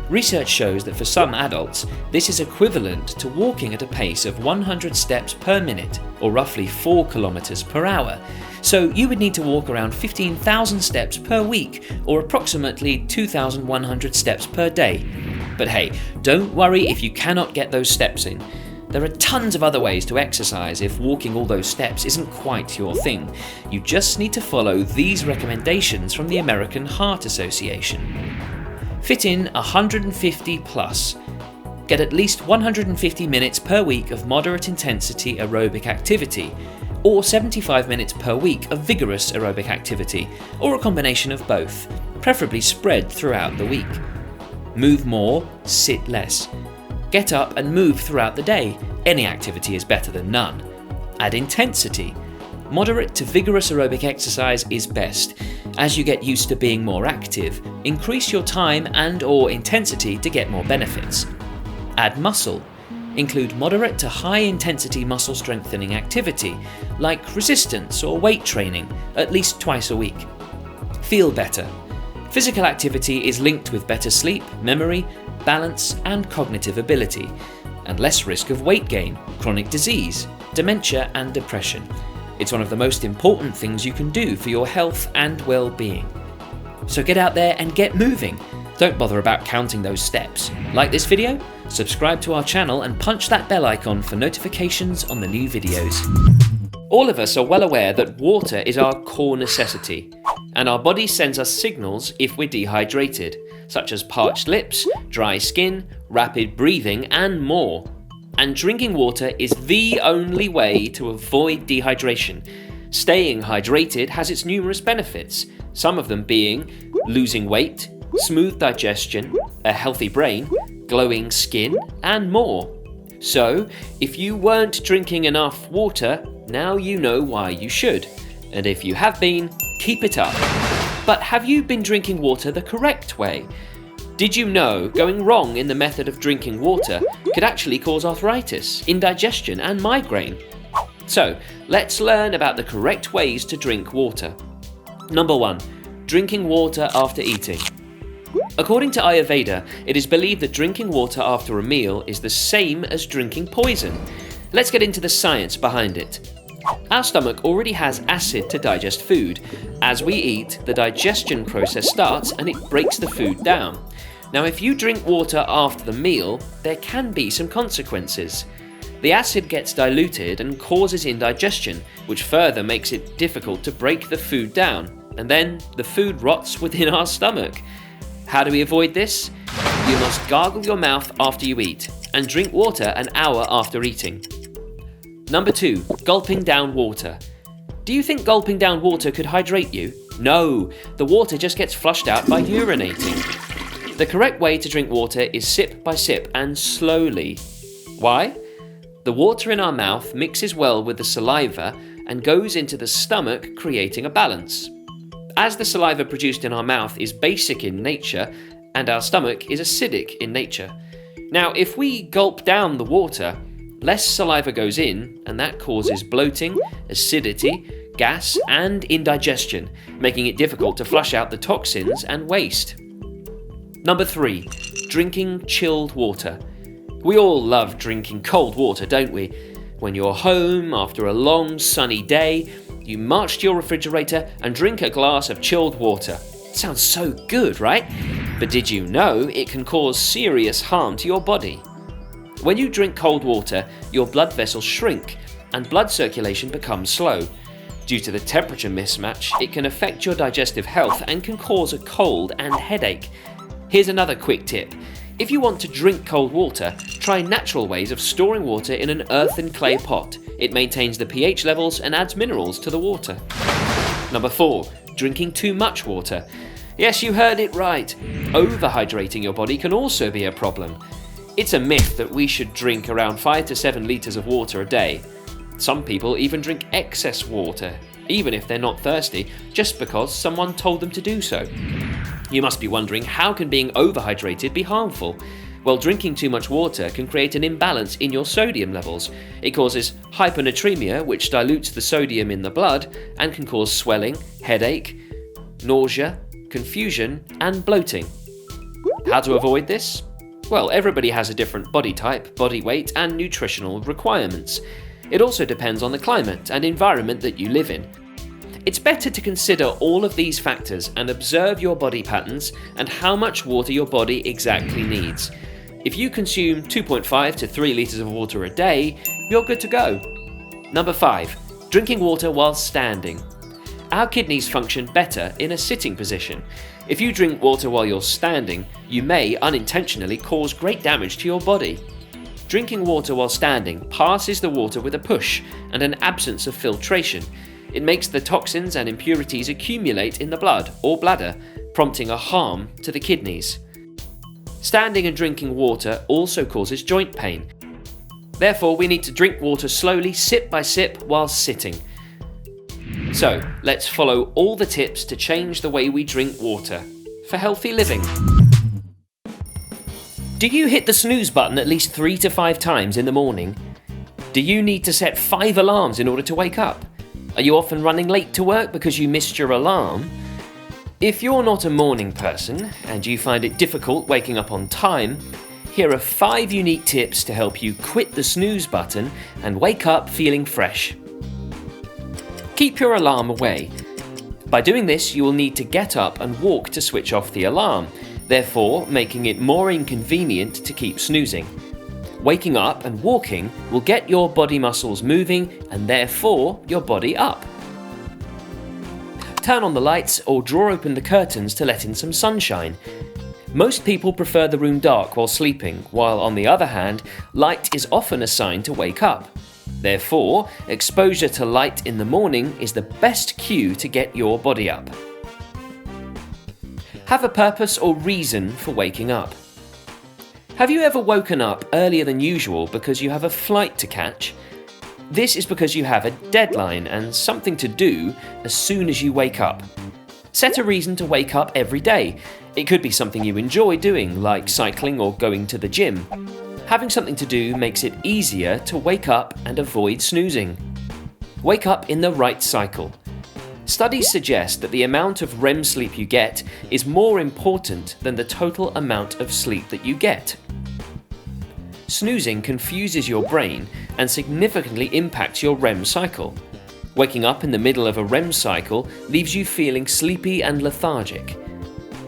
Research shows that for some adults, this is equivalent to walking at a pace of 100 steps per minute, or roughly 4 kilometers per hour. So you would need to walk around 15,000 steps per week, or approximately 2,100 steps per day. But hey, don't worry if you cannot get those steps in. There are tons of other ways to exercise if walking all those steps isn't quite your thing. You just need to follow these recommendations from the American Heart Association. Fit in 150 plus. Get at least 150 minutes per week of moderate intensity aerobic activity, or 75 minutes per week of vigorous aerobic activity, or a combination of both, preferably spread throughout the week. Move more, sit less. Get up and move throughout the day. Any activity is better than none. Add intensity. Moderate to vigorous aerobic exercise is best. As you get used to being more active, increase your time and/or intensity to get more benefits. Add muscle. Include moderate to high intensity muscle strengthening activity, like resistance or weight training, at least twice a week. Feel better. Physical activity is linked with better sleep, memory, balance, and cognitive ability, and less risk of weight gain, chronic disease, dementia, and depression. It's one of the most important things you can do for your health and well-being. So get out there and get moving. Don't bother about counting those steps. Like this video? Subscribe to our channel and punch that bell icon for notifications on the new videos. All of us are well aware that water is our core necessity, and our body sends us signals if we're dehydrated, such as parched lips, dry skin, rapid breathing, and more. And drinking water is the only way to avoid dehydration. Staying hydrated has its numerous benefits, some of them being losing weight, smooth digestion, a healthy brain, glowing skin, and more. So, if you weren't drinking enough water, now you know why you should. And if you have been, keep it up. But have you been drinking water the correct way? Did you know going wrong in the method of drinking water could actually cause arthritis, indigestion, and migraine? So, let's learn about the correct ways to drink water. Number 1. Drinking water after eating. According to Ayurveda, it is believed that drinking water after a meal is the same as drinking poison. Let's get into the science behind it. Our stomach already has acid to digest food. As we eat, the digestion process starts and it breaks the food down. Now, if you drink water after the meal, there can be some consequences. The acid gets diluted and causes indigestion, which further makes it difficult to break the food down, and then the food rots within our stomach. How do we avoid this? You must gargle your mouth after you eat, and drink water an hour after eating. Number 2, gulping down water. Do you think gulping down water could hydrate you? No, the water just gets flushed out by urinating. The correct way to drink water is sip by sip and slowly. Why? The water in our mouth mixes well with the saliva and goes into the stomach, creating a balance. As the saliva produced in our mouth is basic in nature, and our stomach is acidic in nature. Now, if we gulp down the water, less saliva goes in, and that causes bloating, acidity, gas, and indigestion, making it difficult to flush out the toxins and waste. Number 3, drinking chilled water. We all love drinking cold water, don't we? When you're home after a long sunny day, you march to your refrigerator and drink a glass of chilled water. Sounds so good, right? But did you know it can cause serious harm to your body? When you drink cold water, your blood vessels shrink and blood circulation becomes slow. Due to the temperature mismatch, it can affect your digestive health and can cause a cold and headache. Here's another quick tip. If you want to drink cold water, try natural ways of storing water in an earthen clay pot. It maintains the pH levels and adds minerals to the water. Number 4, drinking too much water. Yes, you heard it right. Overhydrating your body can also be a problem. It's a myth that we should drink around 5 to 7 litres of water a day. Some people even drink excess water, even if they're not thirsty, just because someone told them to do so. You must be wondering, how can being overhydrated be harmful? Well, drinking too much water can create an imbalance in your sodium levels. It causes hyponatremia, which dilutes the sodium in the blood and can cause swelling, headache, nausea, confusion, and bloating. How to avoid this? Well, everybody has a different body type, body weight, and nutritional requirements. It also depends on the climate and environment that you live in. It's better to consider all of these factors and observe your body patterns and how much water your body exactly needs. If you consume 2.5 to 3 litres of water a day, you're good to go. Number 5. Drinking water while standing. Our kidneys function better in a sitting position. If you drink water while you're standing, you may unintentionally cause great damage to your body. Drinking water while standing passes the water with a push and an absence of filtration. It makes the toxins and impurities accumulate in the blood or bladder, prompting a harm to the kidneys. Standing and drinking water also causes joint pain. Therefore, we need to drink water slowly, sip by sip, while sitting. So, let's follow all the tips to change the way we drink water for healthy living. Do you hit the snooze button at least 3 to 5 times in the morning? Do you need to set 5 alarms in order to wake up? Are you often running late to work because you missed your alarm? If you're not a morning person and you find it difficult waking up on time, here are 5 unique tips to help you quit the snooze button and wake up feeling fresh. Keep your alarm away. By doing this, you will need to get up and walk to switch off the alarm, therefore making it more inconvenient to keep snoozing. Waking up and walking will get your body muscles moving and therefore your body up. Turn on the lights or draw open the curtains to let in some sunshine. Most people prefer the room dark while sleeping, while on the other hand, light is often a sign to wake up. Therefore, exposure to light in the morning is the best cue to get your body up. Have a purpose or reason for waking up. Have you ever woken up earlier than usual because you have a flight to catch? This is because you have a deadline and something to do as soon as you wake up. Set a reason to wake up every day. It could be something you enjoy doing, like cycling or going to the gym. Having something to do makes it easier to wake up and avoid snoozing. Wake up in the right cycle. Studies suggest that the amount of REM sleep you get is more important than the total amount of sleep that you get. Snoozing confuses your brain and significantly impacts your REM cycle. Waking up in the middle of a REM cycle leaves you feeling sleepy and lethargic.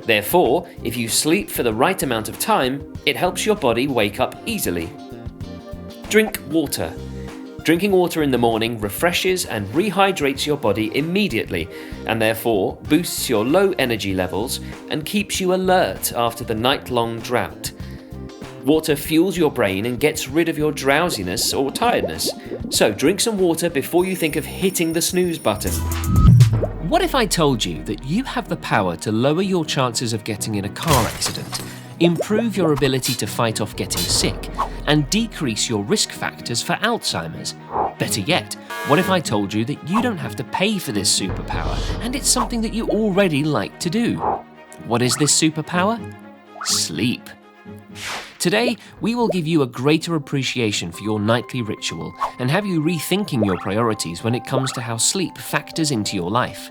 Therefore, if you sleep for the right amount of time, it helps your body wake up easily. Drink water. Drinking water in the morning refreshes and rehydrates your body immediately, and therefore boosts your low energy levels and keeps you alert after the night-long drought. Water fuels your brain and gets rid of your drowsiness or tiredness, so drink some water before you think of hitting the snooze button. What if I told you that you have the power to lower your chances of getting in a car accident, improve your ability to fight off getting sick, and decrease your risk factors for Alzheimer's? Better yet, what if I told you that you don't have to pay for this superpower and it's something that you already like to do? What is this superpower? Sleep. Today, we will give you a greater appreciation for your nightly ritual and have you rethinking your priorities when it comes to how sleep factors into your life.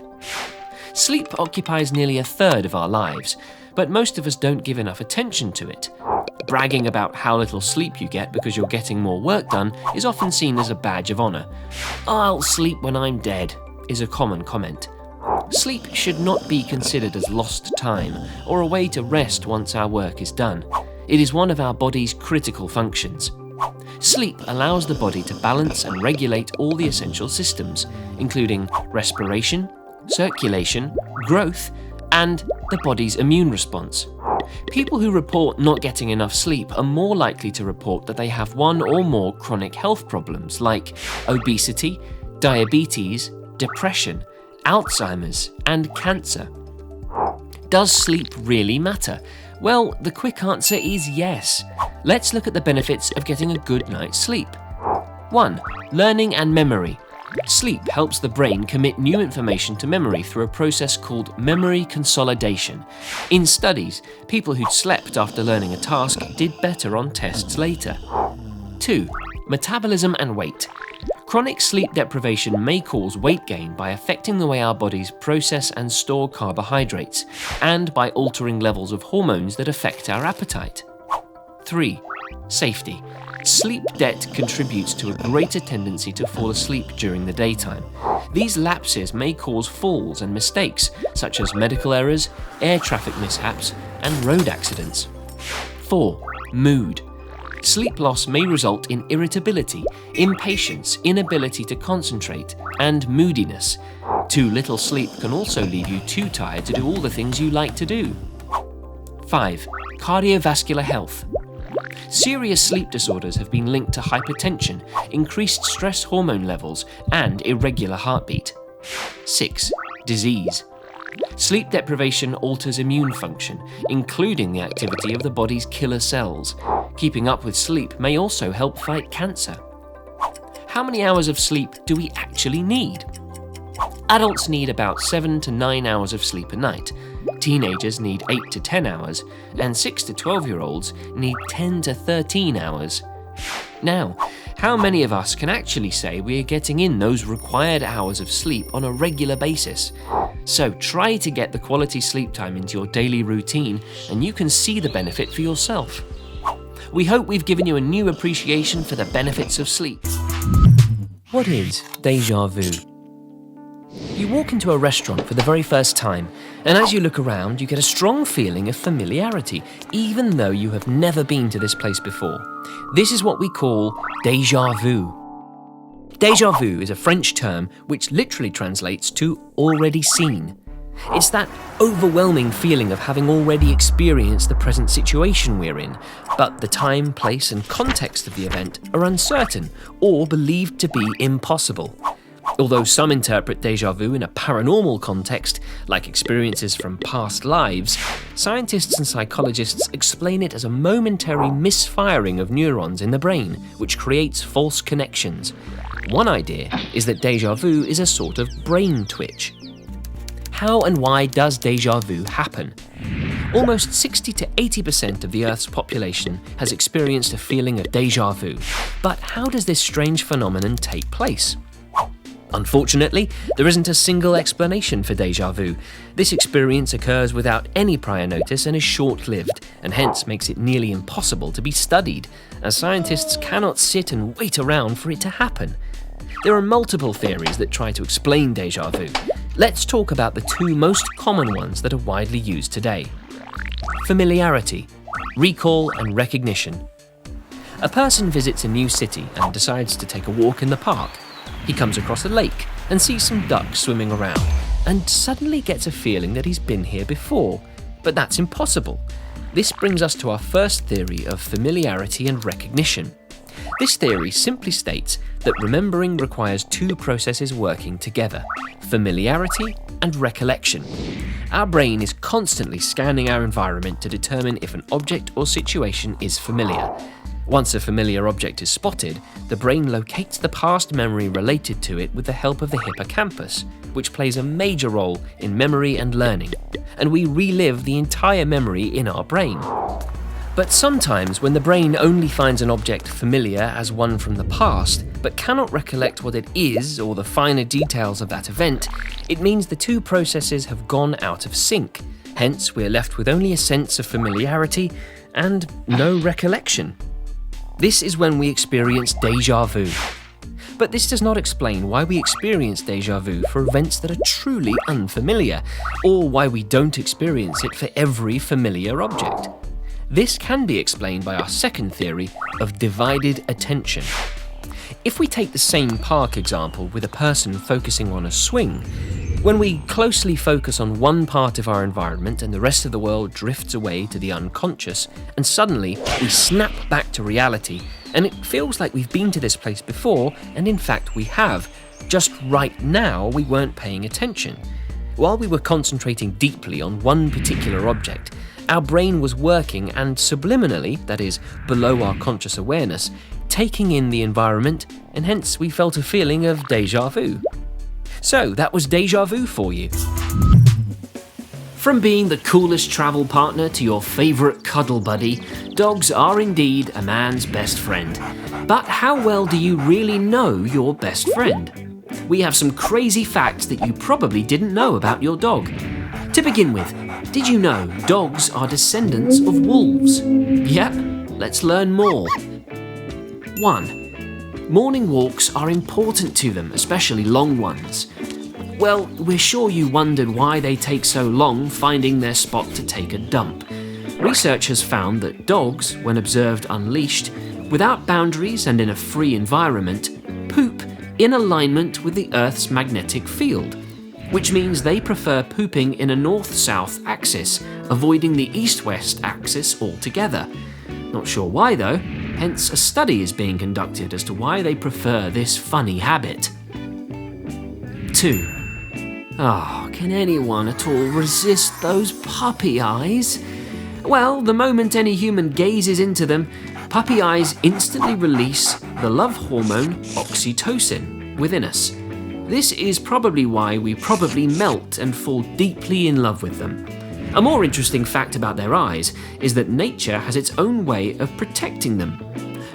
Sleep occupies nearly a third of our lives, but most of us don't give enough attention to it. Bragging about how little sleep you get because you're getting more work done is often seen as a badge of honor. "I'll sleep when I'm dead," is a common comment. Sleep should not be considered as lost time or a way to rest once our work is done. It is one of our body's critical functions. Sleep allows the body to balance and regulate all the essential systems, including respiration, circulation, growth, and the body's immune response. People who report not getting enough sleep are more likely to report that they have one or more chronic health problems like obesity, diabetes, depression, Alzheimer's, and cancer. Does sleep really matter? Well, the quick answer is yes. Let's look at the benefits of getting a good night's sleep. 1. Learning and memory. Sleep helps the brain commit new information to memory through a process called memory consolidation. In studies, people who'd slept after learning a task did better on tests later. 2. Metabolism and weight. Chronic sleep deprivation may cause weight gain by affecting the way our bodies process and store carbohydrates, and by altering levels of hormones that affect our appetite. 3. Safety. Sleep debt contributes to a greater tendency to fall asleep during the daytime. These lapses may cause falls and mistakes, such as medical errors, air traffic mishaps, and road accidents. 4. Mood. Sleep loss may result in irritability, impatience, inability to concentrate, and moodiness. Too little sleep can also leave you too tired to do all the things you like to do. 5. Cardiovascular health. Serious sleep disorders have been linked to hypertension, increased stress hormone levels, and irregular heartbeat. 6. Disease. Sleep deprivation alters immune function, including the activity of the body's killer cells. Keeping up with sleep may also help fight cancer. How many hours of sleep do we actually need? Adults need about 7 to 9 hours of sleep a night. Teenagers need 8 to 10 hours, and 6 to 12-year-olds need 10 to 13 hours. Now, how many of us can actually say we are getting in those required hours of sleep on a regular basis? So try to get the quality sleep time into your daily routine, and you can see the benefit for yourself. We hope we've given you a new appreciation for the benefits of sleep. What is déjà vu? You walk into a restaurant for the very first time, and as you look around, you get a strong feeling of familiarity, even though you have never been to this place before. This is what we call déjà vu. Déjà vu is a French term which literally translates to already seen. It's that overwhelming feeling of having already experienced the present situation we're in, but the time, place, and context of the event are uncertain or believed to be impossible. Although some interpret déjà vu in a paranormal context, like experiences from past lives, scientists and psychologists explain it as a momentary misfiring of neurons in the brain, which creates false connections. One idea is that déjà vu is a sort of brain twitch. How and why does déjà vu happen? Almost 60 to 80% of the Earth's population has experienced a feeling of déjà vu. But how does this strange phenomenon take place? Unfortunately, there isn't a single explanation for déjà vu. This experience occurs without any prior notice and is short-lived, and hence makes it nearly impossible to be studied, as scientists cannot sit and wait around for it to happen. There are multiple theories that try to explain déjà vu. Let's talk about the two most common ones that are widely used today. Familiarity, recall and recognition. A person visits a new city and decides to take a walk in the park. He comes across a lake and sees some ducks swimming around, and suddenly gets a feeling that he's been here before. But that's impossible. This brings us to our first theory of familiarity and recognition. This theory simply states that remembering requires two processes working together: familiarity and recollection. Our brain is constantly scanning our environment to determine if an object or situation is familiar. Once a familiar object is spotted, the brain locates the past memory related to it with the help of the hippocampus, which plays a major role in memory and learning, and we relive the entire memory in our brain. But sometimes, when the brain only finds an object familiar as one from the past, but cannot recollect what it is or the finer details of that event, it means the two processes have gone out of sync. Hence, we're left with only a sense of familiarity and no recollection. This is when we experience déjà vu. But this does not explain why we experience déjà vu for events that are truly unfamiliar, or why we don't experience it for every familiar object. This can be explained by our second theory of divided attention. If we take the same park example with a person focusing on a swing, when we closely focus on one part of our environment and the rest of the world drifts away to the unconscious, and suddenly we snap back to reality, and it feels like we've been to this place before, and in fact we have. Just right now we weren't paying attention. While we were concentrating deeply on one particular object, our brain was working and subliminally, that is, below our conscious awareness, taking in the environment, and hence we felt a feeling of déjà vu. So that was déjà vu for you. From being the coolest travel partner to your favourite cuddle buddy, dogs are indeed a man's best friend. But how well do you really know your best friend? We have some crazy facts that you probably didn't know about your dog. To begin with, did you know dogs are descendants of wolves? Yep, let's learn more. 1. Morning walks are important to them, especially long ones. Well, we're sure you wondered why they take so long finding their spot to take a dump. Research has found that dogs, when observed unleashed, without boundaries and in a free environment, poop in alignment with the Earth's magnetic field, which means they prefer pooping in a north-south axis, avoiding the east-west axis altogether. Not sure why though, hence a study is being conducted as to why they prefer this funny habit. 2. Can anyone at all resist those puppy eyes? Well, the moment any human gazes into them, puppy eyes instantly release the love hormone oxytocin within us. This is probably why we probably melt and fall deeply in love with them. A more interesting fact about their eyes is that nature has its own way of protecting them.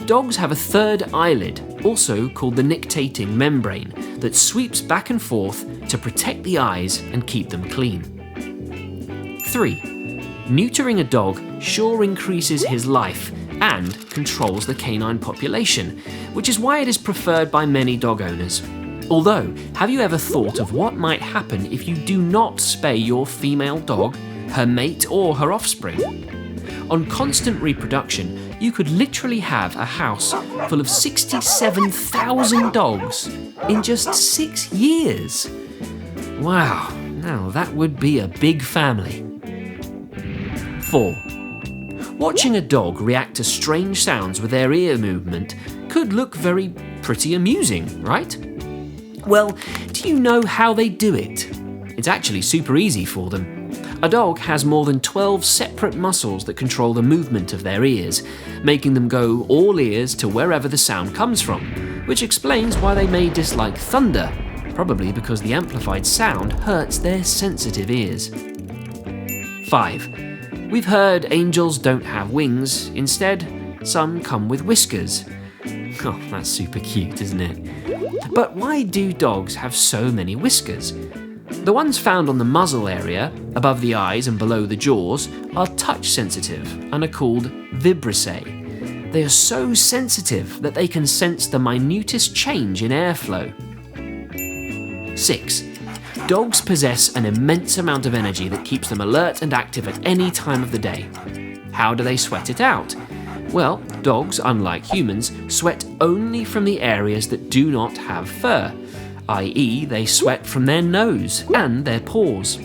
Dogs have a third eyelid, also called the nictating membrane, that sweeps back and forth to protect the eyes and keep them clean. 3. Neutering a dog sure increases his life and controls the canine population, which is why it is preferred by many dog owners. Although, have you ever thought of what might happen if you do not spay your female dog, her mate, or her offspring? On constant reproduction, you could literally have a house full of 67,000 dogs in just 6 years. Wow, now that would be a big family. 4. Watching a dog react to strange sounds with their ear movement could look pretty amusing, right? Well, do you know how they do it? It's actually super easy for them. A dog has more than 12 separate muscles that control the movement of their ears, making them go all ears to wherever the sound comes from, which explains why they may dislike thunder, probably because the amplified sound hurts their sensitive ears. 5. We've heard angels don't have wings, instead, some come with whiskers. Oh, that's super cute, isn't it? But why do dogs have so many whiskers? The ones found on the muzzle area, above the eyes and below the jaws, are touch sensitive and are called vibrissae. They are so sensitive that they can sense the minutest change in airflow. 6. Dogs possess an immense amount of energy that keeps them alert and active at any time of the day. How do they sweat it out? Well, dogs, unlike humans, sweat only from the areas that do not have fur, i.e. they sweat from their nose and their paws.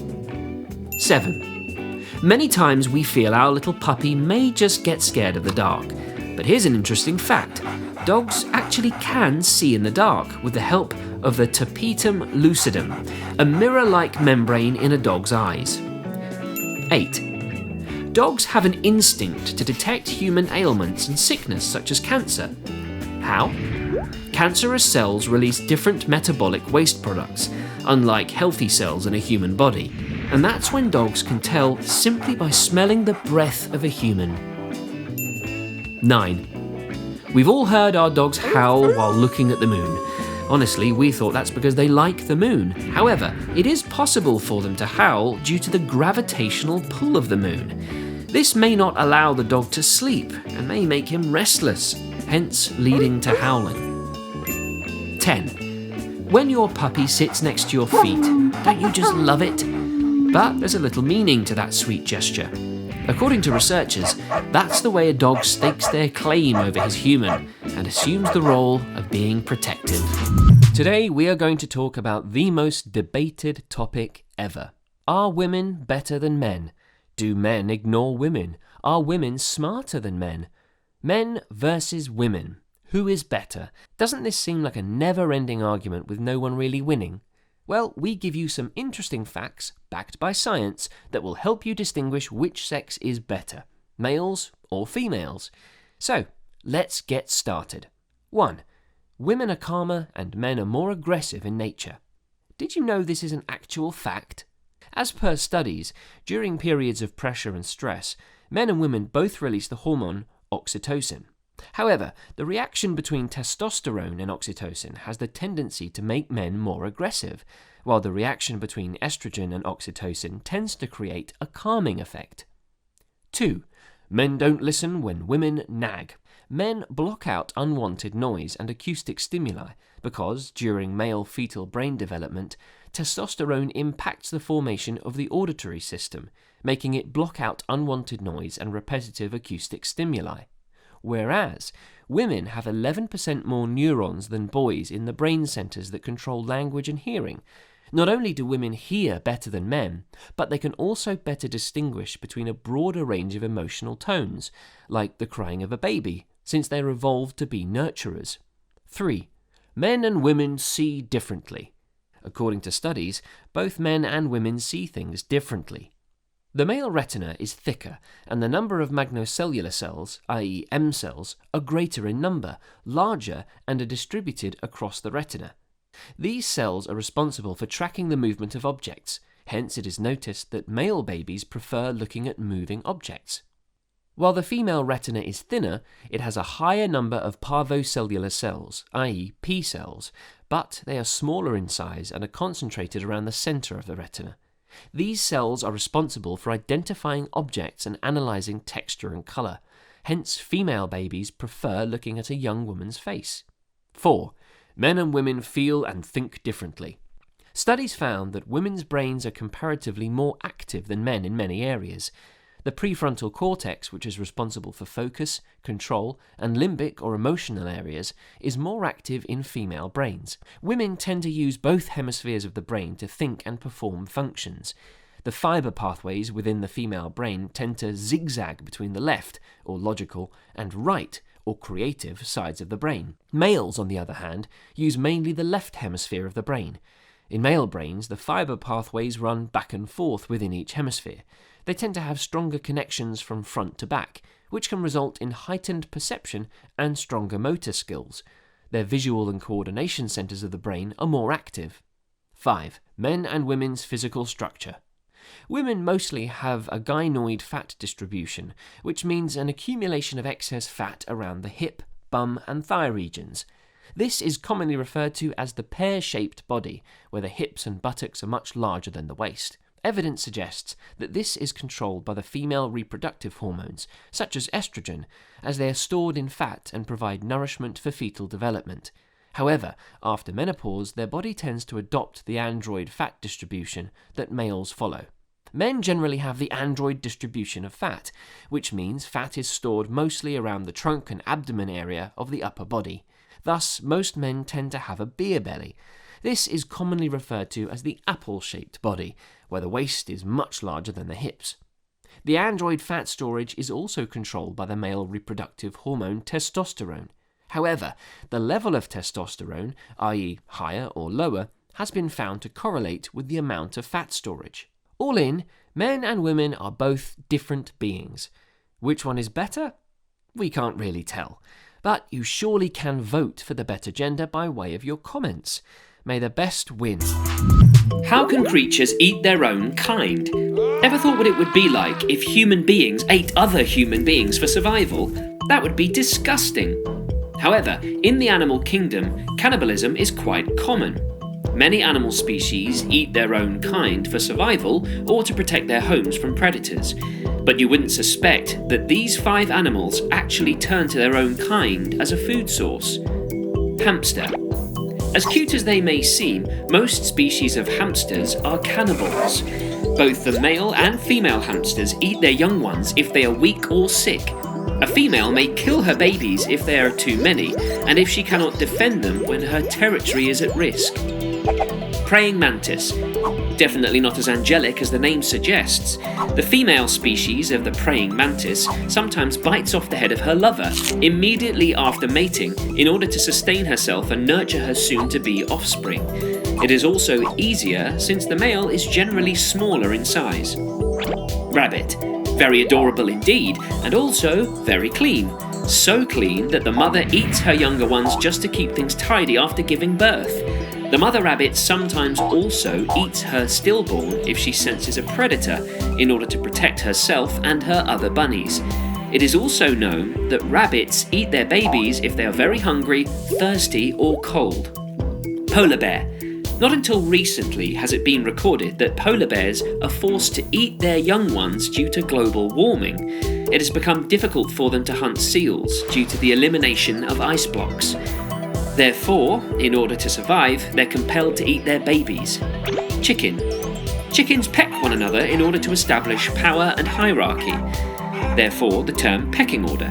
7. Many times we feel our little puppy may just get scared of the dark. But here's an interesting fact. Dogs actually can see in the dark with the help of the tapetum lucidum, a mirror-like membrane in a dog's eyes. 8. Dogs have an instinct to detect human ailments and sickness such as cancer. How? Cancerous cells release different metabolic waste products, unlike healthy cells in a human body, and that's when dogs can tell simply by smelling the breath of a human. 9. We've all heard our dogs howl while looking at the moon. Honestly, we thought that's because they like the moon. However, it is possible for them to howl due to the gravitational pull of the moon. This may not allow the dog to sleep and may make him restless, hence leading to howling. 10. When your puppy sits next to your feet, don't you just love it? But there's a little meaning to that sweet gesture. According to researchers, that's the way a dog stakes their claim over his human and assumes the role of being protective. Today we are going to talk about the most debated topic ever. Are women better than men? Do men ignore women? Are women smarter than men? Men versus women. Who is better? Doesn't this seem like a never-ending argument with no one really winning? Well, we give you some interesting facts, backed by science, that will help you distinguish which sex is better, males or females. So, let's get started. 1. Women are calmer and men are more aggressive in nature. Did you know this is an actual fact? As per studies, during periods of pressure and stress, men and women both release the hormone oxytocin. However, the reaction between testosterone and oxytocin has the tendency to make men more aggressive, while the reaction between estrogen and oxytocin tends to create a calming effect. 2. Men don't listen when women nag. men block out unwanted noise and acoustic stimuli because, during male fetal brain development, testosterone impacts the formation of the auditory system, making it block out unwanted noise and repetitive acoustic stimuli. Whereas, women have 11% more neurons than boys in the brain centers that control language and hearing. Not only do women hear better than men, but they can also better distinguish between a broader range of emotional tones, like the crying of a baby, since they're evolved to be nurturers. 3. Men and women see differently. According to studies, both men and women see things differently. The male retina is thicker, and the number of magnocellular cells, i.e. M cells, are greater in number, larger, and are distributed across the retina. These cells are responsible for tracking the movement of objects, hence it is noticed that male babies prefer looking at moving objects. While the female retina is thinner, it has a higher number of parvocellular cells, i.e. P cells, but they are smaller in size and are concentrated around the center of the retina. These cells are responsible for identifying objects and analyzing texture and color. Hence, female babies prefer looking at a young woman's face. 4. Men and women feel and think differently. Studies found that women's brains are comparatively more active than men in many areas. The prefrontal cortex, which is responsible for focus, control, and limbic or emotional areas, is more active in female brains. Women tend to use both hemispheres of the brain to think and perform functions. The fiber pathways within the female brain tend to zigzag between the left, or logical, and right, or creative, sides of the brain. Males, on the other hand, use mainly the left hemisphere of the brain. In male brains, the fiber pathways run back and forth within each hemisphere. They tend to have stronger connections from front to back, which can result in heightened perception and stronger motor skills. Their visual and coordination centers of the brain are more active. 5. Men and women's physical structure. Women mostly have a gynoid fat distribution, which means an accumulation of excess fat around the hip, bum, and thigh regions. This is commonly referred to as the pear-shaped body, where the hips and buttocks are much larger than the waist. Evidence suggests that this is controlled by the female reproductive hormones, such as estrogen, as they are stored in fat and provide nourishment for fetal development. However, after menopause, their body tends to adopt the android fat distribution that males follow. Men generally have the android distribution of fat, which means fat is stored mostly around the trunk and abdomen area of the upper body. Thus, most men tend to have a beer belly. This is commonly referred to as the apple-shaped body, where the waist is much larger than the hips. The android fat storage is also controlled by the male reproductive hormone testosterone. However, the level of testosterone, i.e. higher or lower, has been found to correlate with the amount of fat storage. All in, men and women are both different beings. Which one is better? We can't really tell. But you surely can vote for the better gender by way of your comments. May the best win. How can creatures eat their own kind? Ever thought what it would be like if human beings ate other human beings for survival? That would be disgusting. However, in the animal kingdom, cannibalism is quite common. Many animal species eat their own kind for survival or to protect their homes from predators. But you wouldn't suspect that these 5 animals actually turn to their own kind as a food source. Hamster. As cute as they may seem, most species of hamsters are cannibals. Both the male and female hamsters eat their young ones if they are weak or sick. A female may kill her babies if there are too many, and if she cannot defend them when her territory is at risk. Praying mantis. Definitely not as angelic as the name suggests. The female species of the praying mantis sometimes bites off the head of her lover immediately after mating in order to sustain herself and nurture her soon-to-be offspring. It is also easier since the male is generally smaller in size. Rabbit. Very adorable indeed, and also very clean. So clean that the mother eats her younger ones just to keep things tidy after giving birth. The mother rabbit sometimes also eats her stillborn if she senses a predator in order to protect herself and her other bunnies. It is also known that rabbits eat their babies if they are very hungry, thirsty, or cold. Polar bear. Not until recently has it been recorded that polar bears are forced to eat their young ones due to global warming. it has become difficult for them to hunt seals due to the elimination of ice blocks. Therefore, in order to survive, they're compelled to eat their babies. Chicken. Chickens peck one another in order to establish power and hierarchy. Therefore, the term pecking order.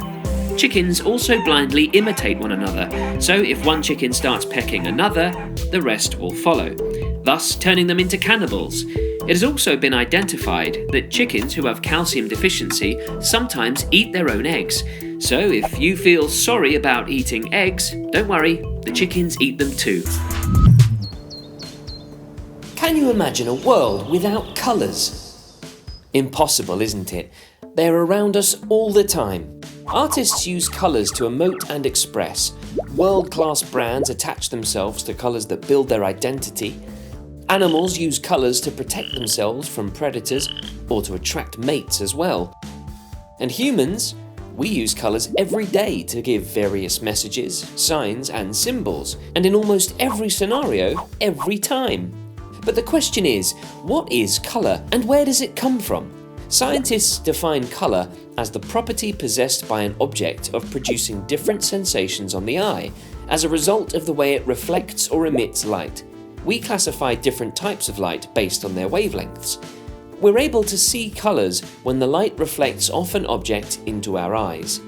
Chickens also blindly imitate one another, so if one chicken starts pecking another, the rest will follow, thus turning them into cannibals. It has also been identified that chickens who have calcium deficiency sometimes eat their own eggs. So if you feel sorry about eating eggs, don't worry, the chickens eat them too. Can you imagine a world without colours? Impossible, isn't it? They're around us all the time. Artists use colours to emote and express. World-class brands attach themselves to colours that build their identity. Animals use colours to protect themselves from predators or to attract mates as well. And humans, we use colours every day to give various messages, signs and symbols, and in almost every scenario, every time. But the question is, what is colour and where does it come from? Scientists define colour as the property possessed by an object of producing different sensations on the eye as a result of the way it reflects or emits light. We classify different types of light based on their wavelengths. We're able to see colours when the light reflects off an object into our eyes.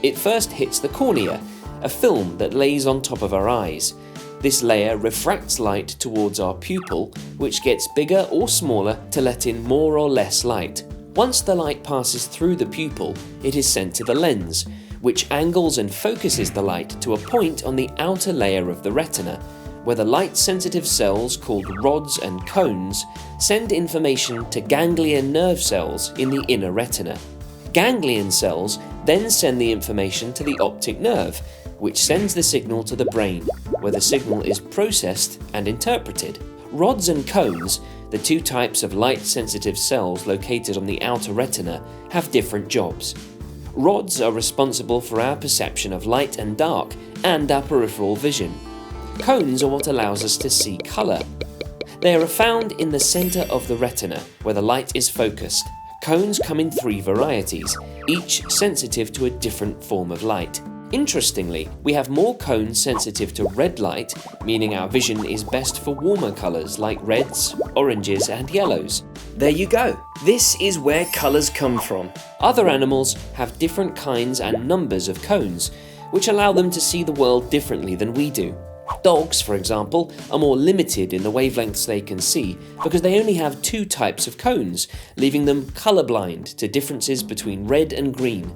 It first hits the cornea, a film that lays on top of our eyes. This layer refracts light towards our pupil, which gets bigger or smaller to let in more or less light. Once the light passes through the pupil, it is sent to the lens, which angles and focuses the light to a point on the outer layer of the retina, where the light-sensitive cells called rods and cones send information to ganglion nerve cells in the inner retina. Ganglion cells then send the information to the optic nerve, which sends the signal to the brain, where the signal is processed and interpreted. Rods and cones, the two types of light-sensitive cells located on the outer retina, have different jobs. Rods are responsible for our perception of light and dark and our peripheral vision. Cones are what allows us to see colour. They are found in the centre of the retina, where the light is focused. Cones come in 3 varieties, each sensitive to a different form of light. Interestingly, we have more cones sensitive to red light, meaning our vision is best for warmer colours like reds, oranges and yellows. There you go. This is where colours come from. Other animals have different kinds and numbers of cones, which allow them to see the world differently than we do. Dogs, for example, are more limited in the wavelengths they can see because they only have 2 types of cones, leaving them colourblind to differences between red and green.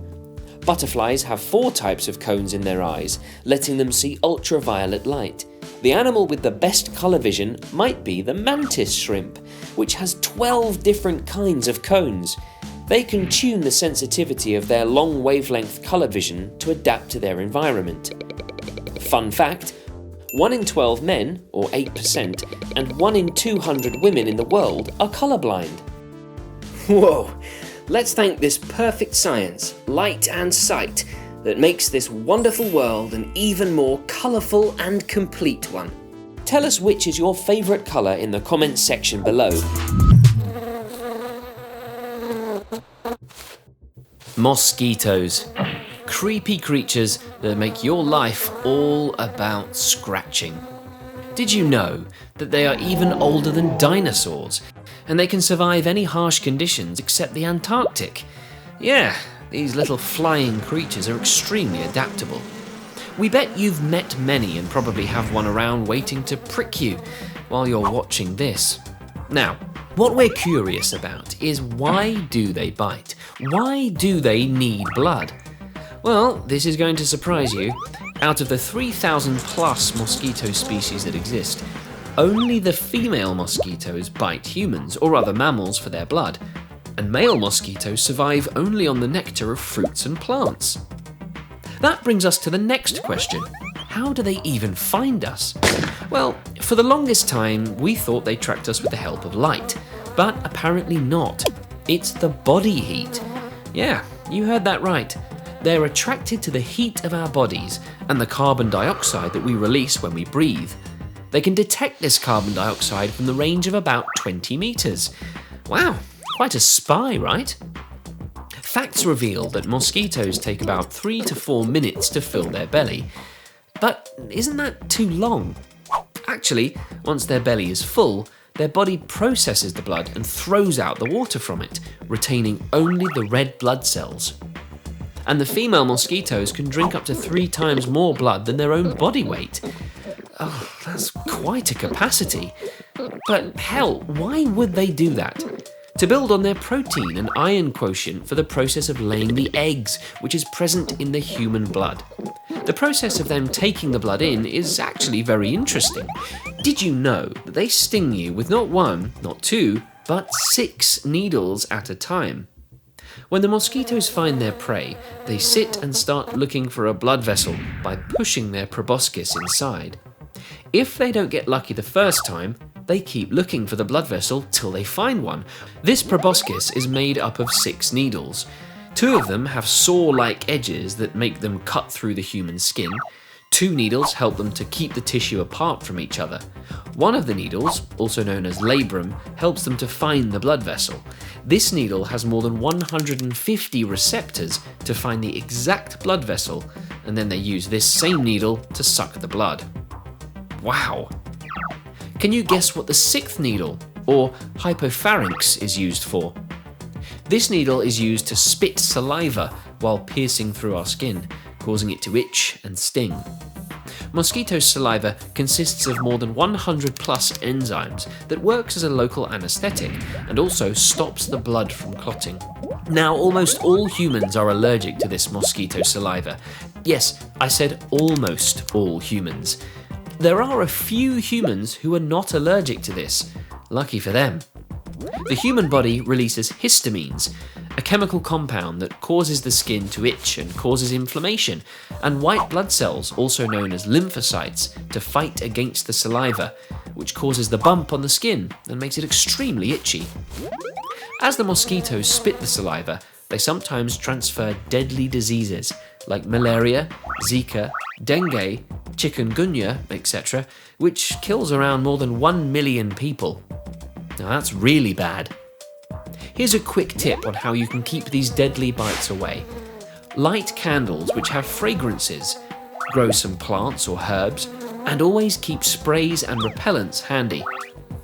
Butterflies have 4 types of cones in their eyes, letting them see ultraviolet light. The animal with the best colour vision might be the mantis shrimp, which has 12 different kinds of cones. They can tune the sensitivity of their long wavelength colour vision to adapt to their environment. Fun fact, 1 in 12 men, or 8%, and 1 in 200 women in the world are colourblind. Whoa! Let's thank this perfect science, light and sight, that makes this wonderful world an even more colourful and complete one. Tell us which is your favourite colour in the comments section below. Mosquitoes. Creepy creatures that make your life all about scratching. Did you know that they are even older than dinosaurs, and they can survive any harsh conditions except the Antarctic? Yeah, these little flying creatures are extremely adaptable. We bet you've met many and probably have one around waiting to prick you while you're watching this. Now, what we're curious about is, why do they bite? Why do they need blood? Well, this is going to surprise you. Out of the 3,000 plus mosquito species that exist, only the female mosquitoes bite humans or other mammals for their blood, and male mosquitoes survive only on the nectar of fruits and plants. That brings us to the next question. How do they even find us? Well, for the longest time, we thought they tracked us with the help of light, but apparently not. It's the body heat. Yeah, you heard that right. They're attracted to the heat of our bodies and the carbon dioxide that we release when we breathe. They can detect this carbon dioxide from the range of about 20 meters. Wow, quite a spy, right? Facts reveal that mosquitoes take about 3 to 4 minutes to fill their belly. But isn't that too long? Actually, once their belly is full, their body processes the blood and throws out the water from it, retaining only the red blood cells. And the female mosquitoes can drink up to 3 times more blood than their own body weight. Oh, that's quite a capacity. But hell, why would they do that? To build on their protein and iron quotient for the process of laying the eggs, which is present in the human blood. The process of them taking the blood in is actually very interesting. Did you know that they sting you with not 1, not 2, but 6 needles at a time? When the mosquitoes find their prey, they sit and start looking for a blood vessel by pushing their proboscis inside. If they don't get lucky the first time, they keep looking for the blood vessel till they find one. This proboscis is made up of 6 needles. 2 of them have saw-like edges that make them cut through the human skin. 2 needles help them to keep the tissue apart from each other. One of the needles, also known as labrum, helps them to find the blood vessel. This needle has more than 150 receptors to find the exact blood vessel, and then they use this same needle to suck the blood. Wow! Can you guess what the 6th needle, or hypopharynx, is used for? This needle is used to spit saliva while piercing through our skin, causing it to itch and sting. Mosquito saliva consists of more than 100 plus enzymes that works as a local anesthetic and also stops the blood from clotting. Now, almost all humans are allergic to this mosquito saliva. Yes, I said almost all humans. There are a few humans who are not allergic to this. Lucky for them. The human body releases histamines, a chemical compound that causes the skin to itch and causes inflammation, and white blood cells, also known as lymphocytes, to fight against the saliva, which causes the bump on the skin and makes it extremely itchy. As the mosquitoes spit the saliva, they sometimes transfer deadly diseases like malaria, Zika, dengue, chikungunya, etc., which kills around more than 1 million people. Now that's really bad. Here's a quick tip on how you can keep these deadly bites away. Light candles which have fragrances, grow some plants or herbs, and always keep sprays and repellents handy.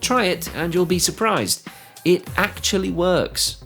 Try it and you'll be surprised. It actually works.